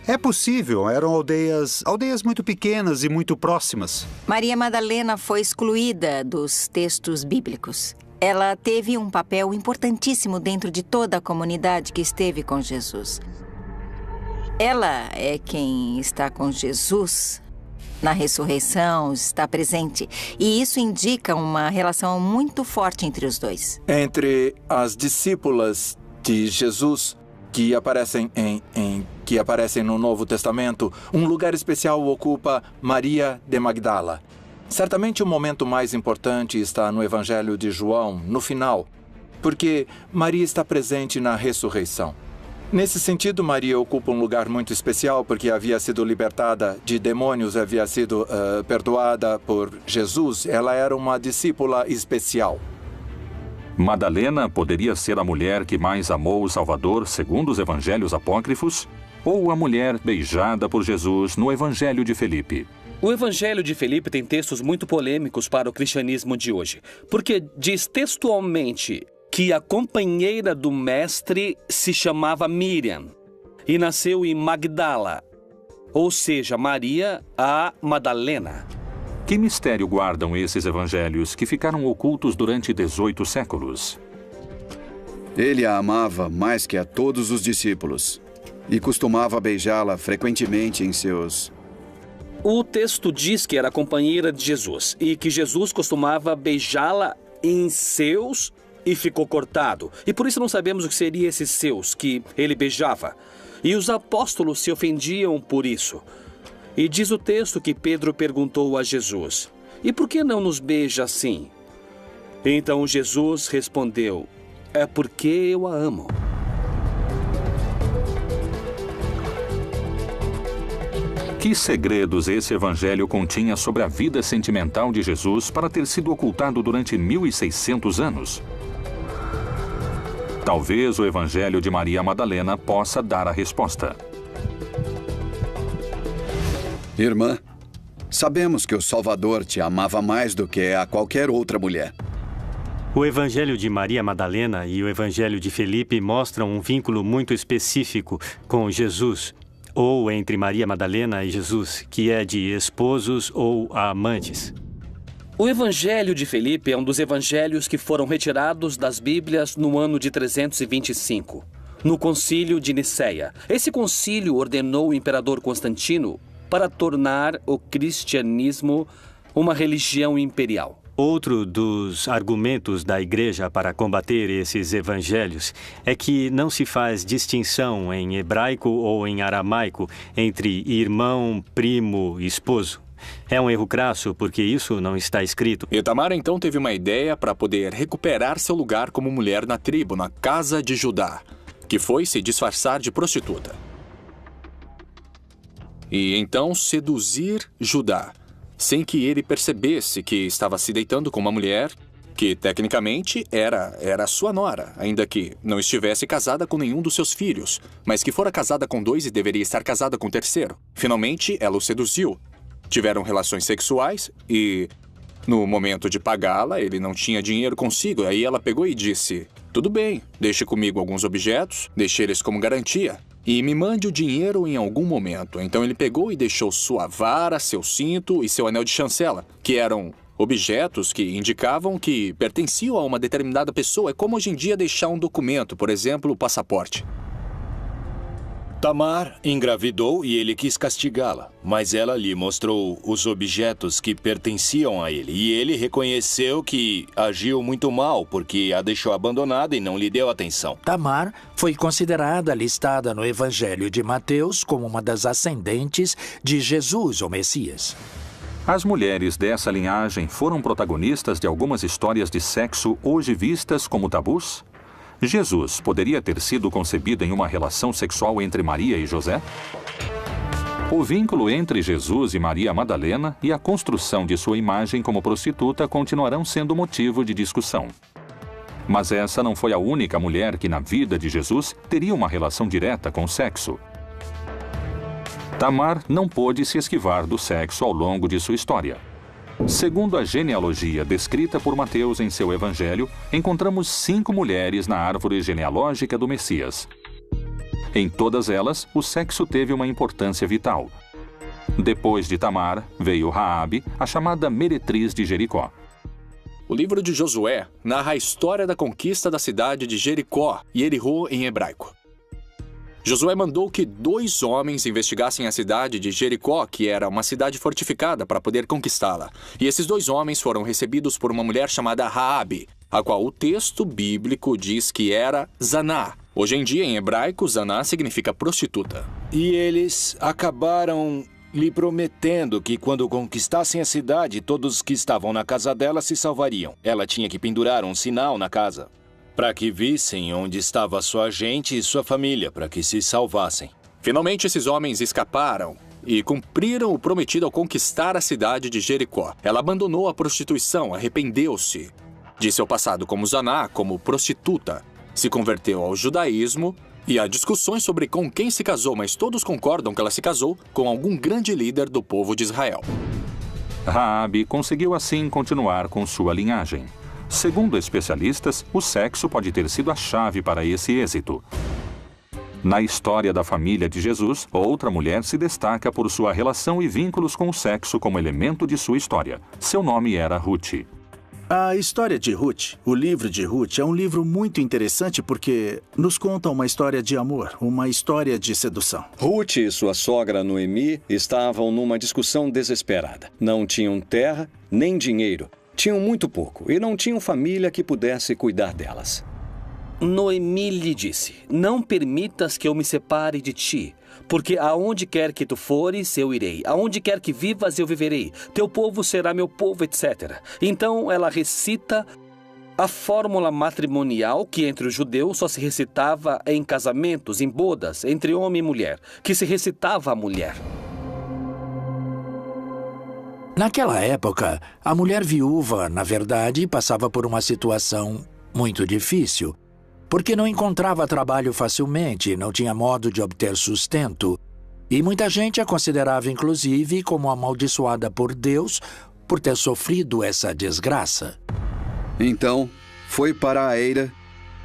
S9: É possível, eram aldeias muito pequenas e muito próximas.
S10: Maria Madalena foi excluída dos textos bíblicos. Ela teve um papel importantíssimo dentro de toda a comunidade que esteve com Jesus. Ela é quem está com Jesus na ressurreição, está presente. E isso indica uma relação muito forte entre os dois.
S4: Entre as discípulas de Jesus que aparecem no Novo Testamento, um lugar especial ocupa Maria de Magdala. Certamente o momento mais importante está no Evangelho de João, no final, porque Maria está presente na ressurreição. Nesse sentido, Maria ocupa um lugar muito especial porque havia sido libertada de demônios, havia sido perdoada por Jesus. Ela era uma discípula especial.
S1: Madalena poderia ser a mulher que mais amou o Salvador, segundo os evangelhos apócrifos, ou a mulher beijada por Jesus no Evangelho de Felipe?
S2: O Evangelho de Felipe tem textos muito polêmicos para o cristianismo de hoje, porque diz textualmente que a companheira do mestre se chamava Miriam e nasceu em Magdala, ou seja, Maria a Madalena.
S1: Que mistério guardam esses evangelhos que ficaram ocultos durante 18 séculos?
S11: Ele a amava mais que a todos os discípulos e costumava beijá-la frequentemente em seus...
S2: O texto diz que era companheira de Jesus e que Jesus costumava beijá-la em seus e ficou cortado. E por isso não sabemos o que seria esses seus que ele beijava. E os apóstolos se ofendiam por isso. E diz o texto que Pedro perguntou a Jesus: "E por que não nos beija assim?" Então Jesus respondeu: "É porque eu a amo."
S1: Que segredos esse evangelho continha sobre a vida sentimental de Jesus para ter sido ocultado durante 1600 anos? Talvez o evangelho de Maria Madalena possa dar a resposta.
S11: Irmã, sabemos que o Salvador te amava mais do que a qualquer outra mulher.
S12: O Evangelho de Maria Madalena e o Evangelho de Felipe mostram um vínculo muito específico com Jesus, ou entre Maria Madalena e Jesus, que é de esposos ou amantes.
S2: O Evangelho de Felipe é um dos evangelhos que foram retirados das Bíblias no ano de 325, no Concílio de Nicéia. Esse concílio ordenou o imperador Constantino para tornar o cristianismo uma religião imperial.
S12: Outro dos argumentos da Igreja para combater esses evangelhos é que não se faz distinção em hebraico ou em aramaico entre irmão, primo e esposo. É um erro crasso porque isso não está escrito.
S21: E Tamar então teve uma ideia para poder recuperar seu lugar como mulher na tribo, na casa de Judá, que foi se disfarçar de prostituta. E então seduzir Judá, sem que ele percebesse que estava se deitando com uma mulher que, tecnicamente, era sua nora, ainda que não estivesse casada com nenhum dos seus filhos, mas que fora casada com 2 e deveria estar casada com o 3º. Finalmente, ela o seduziu. Tiveram relações sexuais e, no momento de pagá-la, ele não tinha dinheiro consigo. Aí ela pegou e disse: tudo bem, deixe comigo alguns objetos, deixe eles como garantia e me mande o dinheiro em algum momento. Então ele pegou e deixou sua vara, seu cinto e seu anel de chancela, que eram objetos que indicavam que pertenciam a uma determinada pessoa. É como hoje em dia deixar um documento, por exemplo, o passaporte.
S19: Tamar engravidou e ele quis castigá-la, mas ela lhe mostrou os objetos que pertenciam a ele. E ele reconheceu que agiu muito mal porque a deixou abandonada e não lhe deu atenção.
S3: Tamar foi considerada listada no Evangelho de Mateus como uma das ascendentes de Jesus, o Messias.
S1: As mulheres dessa linhagem foram protagonistas de algumas histórias de sexo hoje vistas como tabus? Jesus poderia ter sido concebido em uma relação sexual entre Maria e José? O vínculo entre Jesus e Maria Madalena e a construção de sua imagem como prostituta continuarão sendo motivo de discussão. Mas essa não foi a única mulher que na vida de Jesus teria uma relação direta com o sexo. Tamar não pôde se esquivar do sexo ao longo de sua história. Segundo a genealogia descrita por Mateus em seu evangelho, encontramos 5 mulheres na árvore genealógica do Messias. Em todas elas, o sexo teve uma importância vital. Depois de Tamar, veio Raabe, a chamada meretriz de Jericó.
S21: O livro de Josué narra a história da conquista da cidade de Jericó, Yerihô em hebraico. Josué mandou que 2 homens investigassem a cidade de Jericó, que era uma cidade fortificada, para poder conquistá-la. E esses 2 homens foram recebidos por uma mulher chamada Raabe, a qual o texto bíblico diz que era Zaná. Hoje em dia, em hebraico, Zaná significa prostituta.
S19: E eles acabaram lhe prometendo que quando conquistassem a cidade, todos que estavam na casa dela se salvariam. Ela tinha que pendurar um sinal na casa, para que vissem onde estava sua gente e sua família, para que se salvassem.
S21: Finalmente, esses homens escaparam e cumpriram o prometido ao conquistar a cidade de Jericó. Ela abandonou a prostituição, arrependeu-se de seu passado como Zaná, como prostituta, se converteu ao judaísmo e há discussões sobre com quem se casou, mas todos concordam que ela se casou com algum grande líder do povo de Israel.
S1: Raabe conseguiu assim continuar com sua linhagem. Segundo especialistas, o sexo pode ter sido a chave para esse êxito. Na história da família de Jesus, outra mulher se destaca por sua relação e vínculos com o sexo como elemento de sua história. Seu nome era Ruth.
S7: A história de Ruth, o livro de Ruth, é um livro muito interessante porque nos conta uma história de amor, uma história de sedução.
S6: Ruth e sua sogra Noemi estavam numa discussão desesperada. Não tinham terra nem dinheiro. Tinham muito pouco e não tinham família que pudesse cuidar delas.
S2: Noemi lhe disse: não permitas que eu me separe de ti, porque aonde quer que tu fores, eu irei. Aonde quer que vivas, eu viverei. Teu povo será meu povo, etc. Então ela recita a fórmula matrimonial que entre os judeus só se recitava em casamentos, em bodas, entre homem e mulher, que se recitava à mulher.
S3: Naquela época, a mulher viúva, na verdade, passava por uma situação muito difícil, porque não encontrava trabalho facilmente, não tinha modo de obter sustento, e muita gente a considerava, inclusive, como amaldiçoada por Deus por ter sofrido essa desgraça.
S11: Então, foi para a eira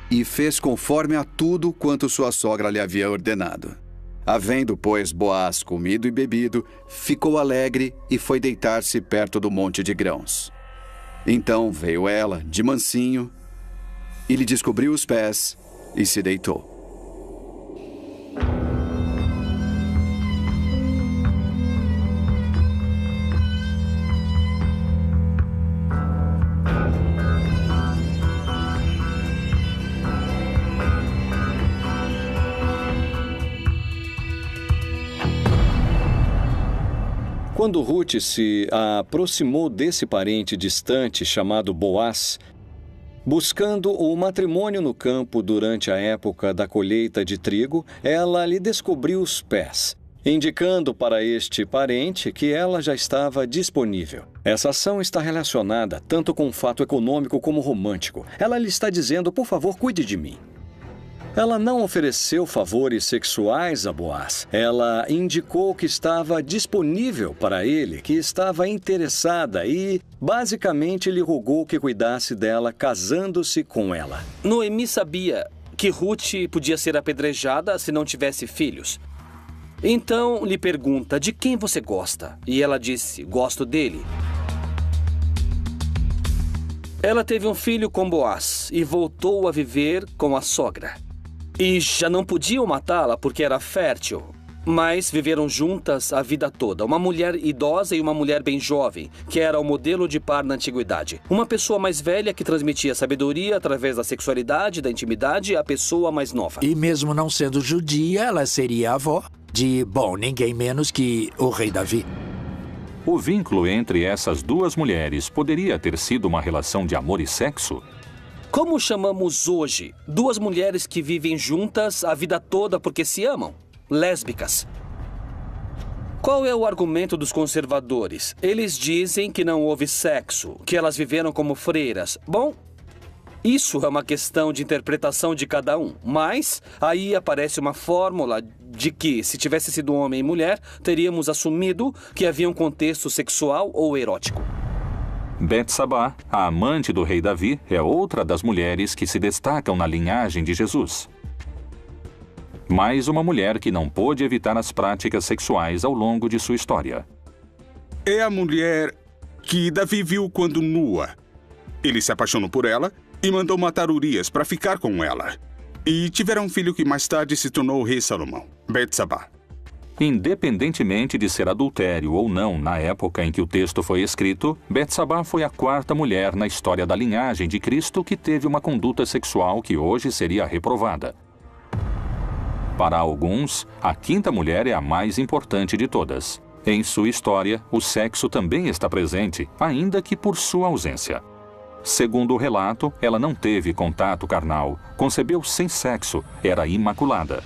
S11: e fez conforme a tudo quanto sua sogra lhe havia ordenado. Havendo, pois, Boaz comido e bebido, ficou alegre e foi deitar-se perto do monte de grãos. Então veio ela, de mansinho, e lhe descobriu os pés e se deitou.
S6: Quando Ruth se aproximou desse parente distante chamado Boaz, buscando o matrimônio no campo durante a época da colheita de trigo, ela lhe descobriu os pés, indicando para este parente que ela já estava disponível. Essa ação está relacionada tanto com o fato econômico como romântico. Ela lhe está dizendo, por favor, cuide de mim. Ela não ofereceu favores sexuais a Boaz. Ela indicou que estava disponível para ele, que estava interessada e, basicamente, lhe rogou que cuidasse dela, casando-se com ela.
S2: Noemi sabia que Ruth podia ser apedrejada se não tivesse filhos. Então, lhe pergunta, de quem você gosta? E ela disse, gosto dele. Ela teve um filho com Boaz e voltou a viver com a sogra. E já não podiam matá-la porque era fértil, mas viveram juntas a vida toda. Uma mulher idosa e uma mulher bem jovem, que era o modelo de par na antiguidade. Uma pessoa mais velha que transmitia sabedoria através da sexualidade, da intimidade, à pessoa mais nova.
S3: E mesmo não sendo judia, ela seria a avó de, ninguém menos que o rei Davi.
S1: O vínculo entre essas duas mulheres poderia ter sido uma relação de amor e sexo?
S2: Como chamamos hoje duas mulheres que vivem juntas a vida toda porque se amam? Lésbicas. Qual é o argumento dos conservadores? Eles dizem que não houve sexo, que elas viveram como freiras. Bom, isso é uma questão de interpretação de cada um, mas aí aparece uma fórmula de que, se tivesse sido homem e mulher, teríamos assumido que havia um contexto sexual ou erótico.
S1: Betsabá, a amante do rei Davi, é outra das mulheres que se destacam na linhagem de Jesus. Mais uma mulher que não pôde evitar as práticas sexuais ao longo de sua história.
S18: É a mulher que Davi viu quando nua. Ele se apaixonou por ela e mandou matar Urias para ficar com ela. E tiveram um filho que mais tarde se tornou o rei Salomão, Betsabá.
S1: Independentemente de ser adultério ou não na época em que o texto foi escrito, Betsabá foi a quarta mulher na história da linhagem de Cristo que teve uma conduta sexual que hoje seria reprovada. Para alguns, a quinta mulher é a mais importante de todas. Em sua história, o sexo também está presente, ainda que por sua ausência. Segundo o relato, ela não teve contato carnal, concebeu sem sexo, era imaculada.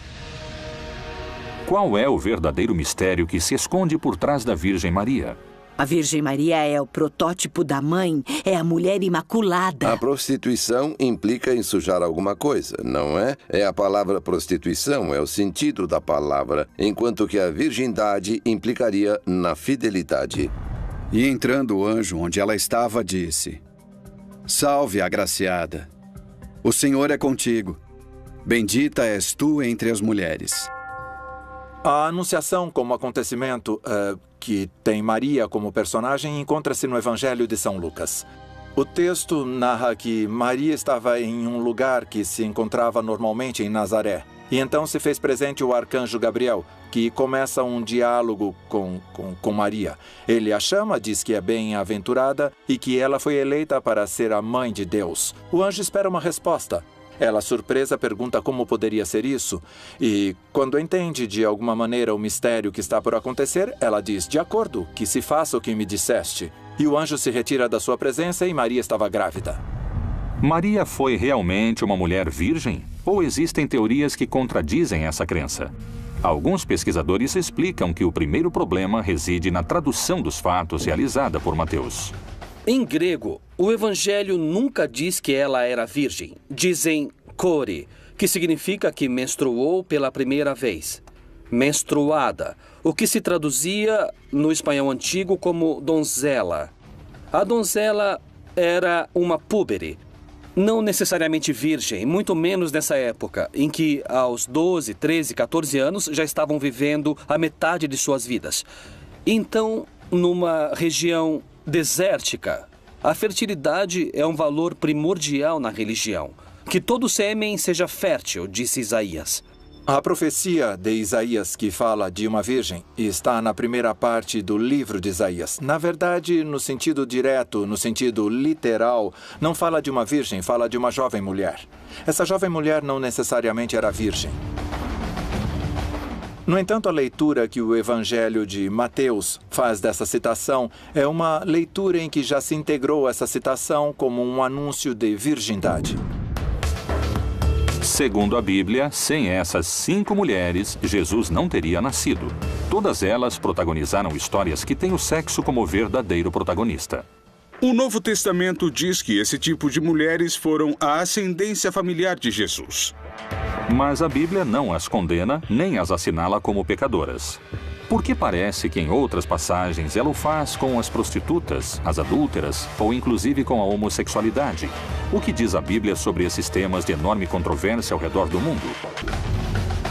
S1: Qual é o verdadeiro mistério que se esconde por trás da Virgem Maria?
S13: A Virgem Maria é o protótipo da mãe, é a mulher imaculada.
S15: A prostituição implica em sujar alguma coisa, não é? É a palavra prostituição, é o sentido da palavra, enquanto que a virgindade implicaria na fidelidade.
S11: E entrando o anjo onde ela estava, disse: Salve, agraciada, o Senhor é contigo. Bendita és tu entre as mulheres.
S4: A anunciação como acontecimento que tem Maria como personagem encontra-se no Evangelho de São Lucas. O texto narra que Maria estava em um lugar que se encontrava normalmente em Nazaré. E então se fez presente o arcanjo Gabriel, que começa um diálogo com Maria. Ele a chama, diz que é bem-aventurada e que ela foi eleita para ser a mãe de Deus. O anjo espera uma resposta. Ela, surpresa, pergunta como poderia ser isso. E, quando entende de alguma maneira o mistério que está por acontecer, ela diz, de acordo, que se faça o que me disseste. E o anjo se retira da sua presença e Maria estava grávida.
S1: Maria foi realmente uma mulher virgem? Ou existem teorias que contradizem essa crença? Alguns pesquisadores explicam que o primeiro problema reside na tradução dos fatos realizada por Mateus.
S2: Em grego, o Evangelho nunca diz que ela era virgem. Dizem kore, que significa que menstruou pela primeira vez. Menstruada, o que se traduzia no espanhol antigo como donzela. A donzela era uma púbere, não necessariamente virgem, muito menos nessa época, em que aos 12, 13, 14 anos já estavam vivendo a metade de suas vidas. Então, numa região desértica, a fertilidade é um valor primordial na religião. Que todo sêmen seja fértil, disse Isaías.
S4: A profecia de Isaías, que fala de uma virgem, está na primeira parte do livro de Isaías. Na verdade, no sentido direto, no sentido literal, não fala de uma virgem, fala de uma jovem mulher. Essa jovem mulher não necessariamente era virgem. No entanto, a leitura que o Evangelho de Mateus faz dessa citação é uma leitura em que já se integrou essa citação como um anúncio de virgindade.
S1: Segundo a Bíblia, sem essas 5 mulheres, Jesus não teria nascido. Todas elas protagonizaram histórias que têm o sexo como verdadeiro protagonista.
S18: O Novo Testamento diz que esse tipo de mulheres foram a ascendência familiar de Jesus.
S1: Mas a Bíblia não as condena nem as assinala como pecadoras. Porque parece que em outras passagens ela o faz com as prostitutas, as adúlteras ou inclusive com a homossexualidade. O que diz a Bíblia sobre esses temas de enorme controvérsia ao redor do mundo?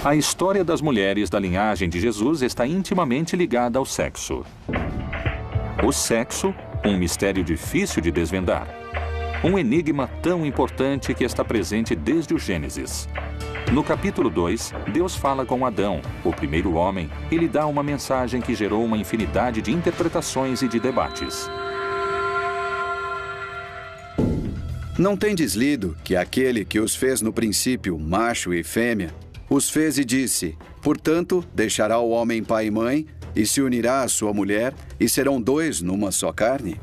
S1: A história das mulheres da linhagem de Jesus está intimamente ligada ao sexo. O sexo, um mistério difícil de desvendar. Um enigma tão importante que está presente desde o Gênesis. No capítulo 2, Deus fala com Adão, o primeiro homem, e lhe dá uma mensagem que gerou uma infinidade de interpretações e de debates.
S11: Não tendes lido que aquele que os fez no princípio, macho e fêmea, os fez e disse: portanto, deixará o homem pai e mãe, e se unirá à sua mulher, e serão 2 numa só carne?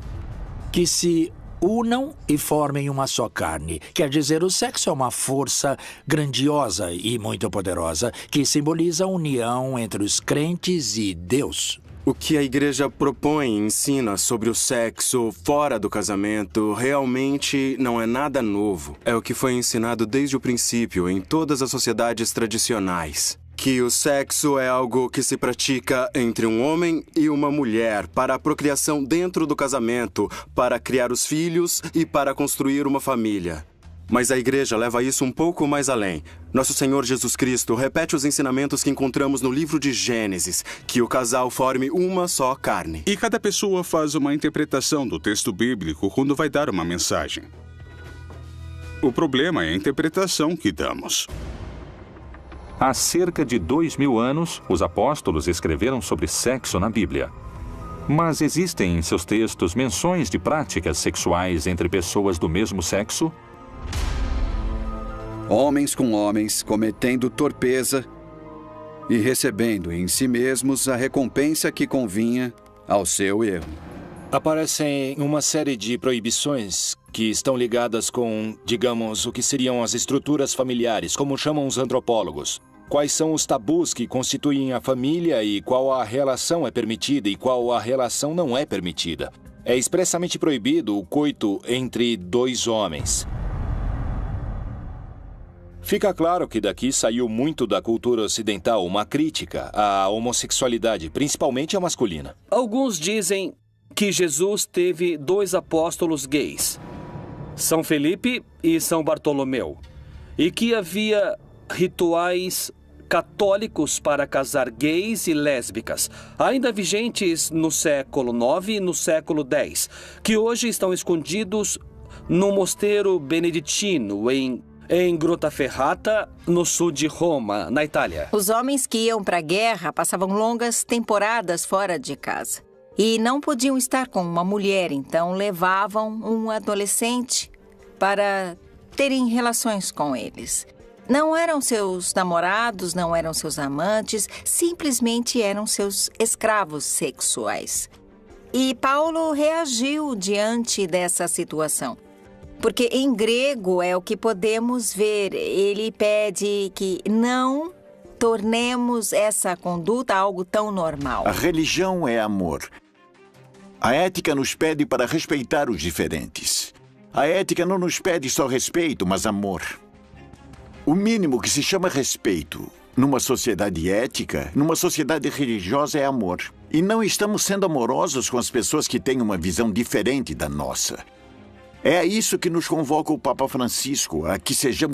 S3: Que se unam e formem uma só carne. Quer dizer, o sexo é uma força grandiosa e muito poderosa que simboliza a união entre os crentes e Deus.
S20: O que a igreja propõe e ensina sobre o sexo fora do casamento realmente não é nada novo. É o que foi ensinado desde o princípio em todas as sociedades tradicionais. Que o sexo é algo que se pratica entre um homem e uma mulher para a procriação dentro do casamento, para criar os filhos e para construir uma família. Mas a igreja leva isso um pouco mais além. Nosso Senhor Jesus Cristo repete os ensinamentos que encontramos no livro de Gênesis, que o casal forme uma só carne.
S18: E cada pessoa faz uma interpretação do texto bíblico quando vai dar uma mensagem. O problema é a interpretação que damos.
S1: Há cerca de 2000 anos, os apóstolos escreveram sobre sexo na Bíblia. Mas existem em seus textos menções de práticas sexuais entre pessoas do mesmo sexo?
S11: Homens com homens, cometendo torpeza e recebendo em si mesmos a recompensa que convinha ao seu erro.
S19: Aparecem uma série de proibições que estão ligadas com, digamos, o que seriam as estruturas familiares, como chamam os antropólogos. Quais são os tabus que constituem a família e qual a relação é permitida e qual a relação não é permitida. É expressamente proibido o coito entre 2 homens. Fica claro que daqui saiu muito da cultura ocidental uma crítica à homossexualidade, principalmente a masculina.
S2: Alguns dizem que Jesus teve 2 apóstolos gays, São Felipe e São Bartolomeu, e que havia rituais católicos para casar gays e lésbicas, ainda vigentes no século IX e no século X, que hoje estão escondidos no mosteiro beneditino em Grottaferrata, no sul de Roma, na Itália.
S10: Os homens que iam para a guerra passavam longas temporadas fora de casa e não podiam estar com uma mulher, então levavam um adolescente para terem relações com eles. Não eram seus namorados, não eram seus amantes, simplesmente eram seus escravos sexuais. E Paulo reagiu diante dessa situação. Porque em grego é o que podemos ver. Ele pede que não tornemos essa conduta algo tão normal.
S5: A religião é amor. A ética nos pede para respeitar os diferentes. A ética não nos pede só respeito, mas amor. O mínimo que se chama respeito numa sociedade ética, numa sociedade religiosa, é amor. E não estamos sendo amorosos com as pessoas que têm uma visão diferente da nossa. É a isso que nos convoca o Papa Francisco, a que sejamos